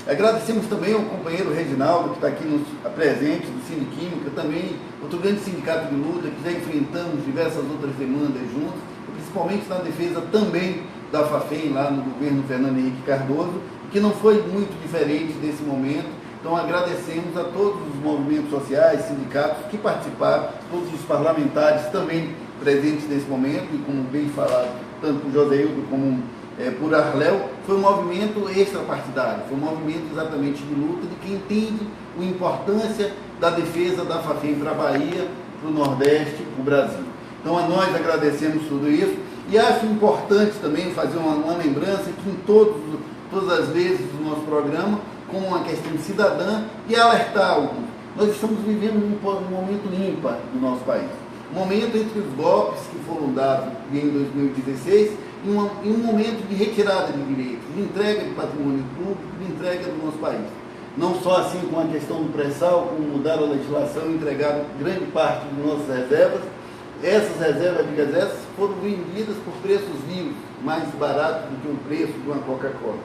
Agradecemos também ao companheiro Reginaldo, que está aqui presente, do Sindiquímica, também outro grande sindicato de luta, que já enfrentamos diversas outras demandas juntos, principalmente na defesa também da FAFEM, lá no governo Fernando Henrique Cardoso, que não foi muito diferente desse momento. Então agradecemos a todos os movimentos sociais, sindicatos que participaram, todos os parlamentares também presentes nesse momento, e como bem falado, tanto por Joséildo como por Arléu, foi um movimento extrapartidário, foi um movimento exatamente de luta de quem entende a importância da defesa da FAFEM para a Bahia, para o Nordeste, para o Brasil. Então a nós agradecemos tudo isso, e acho importante também fazer uma lembrança que em todas as vezes do nosso programa, com uma questão cidadã, e alertar alguns. Nós estamos vivendo um momento ímpar do nosso país. Um momento entre os golpes que foram dados em 2016 e um momento de retirada de direitos, de entrega de patrimônio público, de entrega do nosso país. Não só assim com a questão do pré-sal, como mudaram a legislação e entregaram grande parte de nossas reservas. Essas reservas de gases foram vendidas por preços vivos, mais baratos do que o preço de uma Coca-Cola.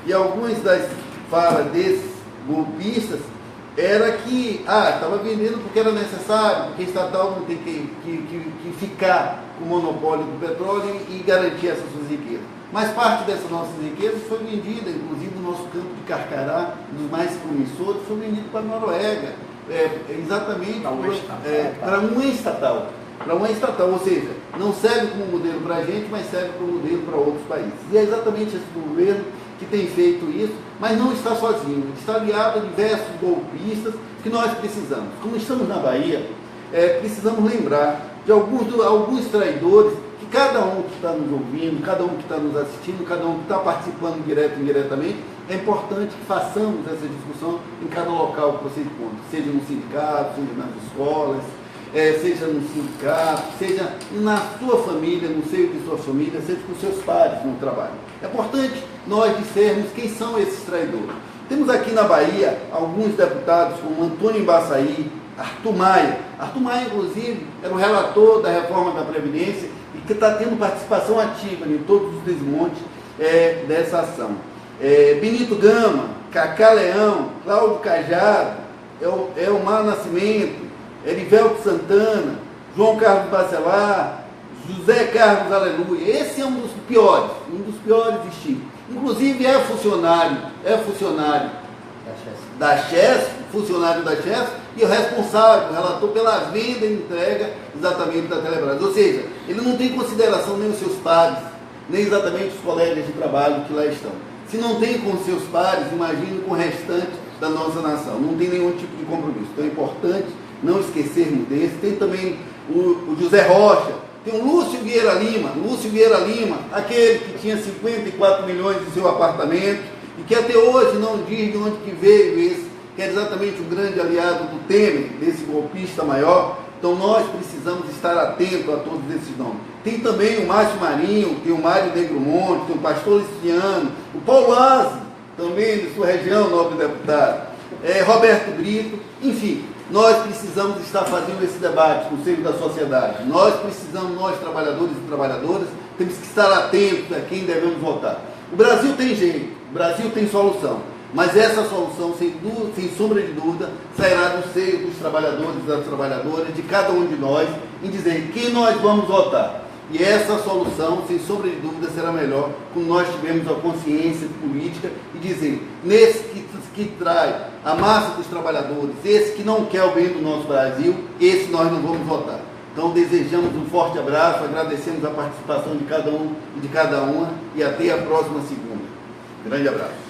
E algumas das falas desses golpistas era que estava vendendo porque era necessário, porque estatal não tem que ficar com o monopólio do petróleo e garantir essas suas riquezas. Mas parte dessas nossas riquezas foi vendida, inclusive o nosso campo de Carcará, dos mais promissores, foi vendido para a Noruega, exatamente para uma estatal. Ou seja, não serve como modelo para a gente, mas serve como modelo para outros países. E é exatamente esse governo que tem feito isso, mas não está sozinho, está aliado a diversos golpistas que nós precisamos. Como estamos na Bahia, precisamos lembrar de alguns traidores, que cada um que está nos ouvindo, cada um que está nos assistindo, cada um que está participando direto e indiretamente, é importante que façamos essa discussão em cada local que você encontra, seja no sindicato, seja nas escolas, seja no sindicato, seja na sua família, no seio de sua família, seja com seus pares no trabalho. É importante nós dissermos quem são esses traidores. Temos aqui na Bahia alguns deputados como Antônio Embaçaí, Arthur Maia. Arthur Maia, inclusive, era o relator da reforma da Previdência e que está tendo participação ativa em todos os desmontes dessa ação. Benito Gama, Cacá Leão, Cláudio Cajado, Elmar Nascimento, Erivelto Santana, João Carlos Bacelar, José Carlos Aleluia. Esse é um dos piores estilos. Inclusive é funcionário da Chesf, funcionário da Chesf, e o responsável, o relator pela venda e entrega exatamente da Telebrás. Ou seja, ele não tem consideração nem os seus pares, nem exatamente os colegas de trabalho que lá estão. Se não tem com os seus pares, imagine com o restante da nossa nação. Não tem nenhum tipo de compromisso. Então é importante não esquecermos desse. Tem também o José Rocha, tem o Lúcio Vieira Lima, aquele que tinha 54 milhões em seu apartamento e que até hoje não diz de onde que veio esse, que é exatamente o grande aliado do Temer, desse golpista maior. Então nós precisamos estar atentos a todos esses nomes. Tem também o Márcio Marinho, tem o Mário Negromonte, tem o Pastor Luciano, o Paulo Azzi, também de sua região, nobre deputado, Roberto Brito, enfim. Nós precisamos estar fazendo esse debate no seio da sociedade. Nós trabalhadores e trabalhadoras, temos que estar atentos a quem devemos votar. O Brasil tem jeito, o Brasil tem solução, mas essa solução, sem sombra de dúvida, sairá do seio dos trabalhadores e das trabalhadoras, de cada um de nós, em dizer quem nós vamos votar. E essa solução, sem sombra de dúvida, será melhor quando nós tivermos a consciência política e dizer, nesse que traz a massa dos trabalhadores, esse que não quer o bem do nosso Brasil, esse nós não vamos votar. Então desejamos um forte abraço, agradecemos a participação de cada um e de cada uma e até a próxima segunda. Grande abraço.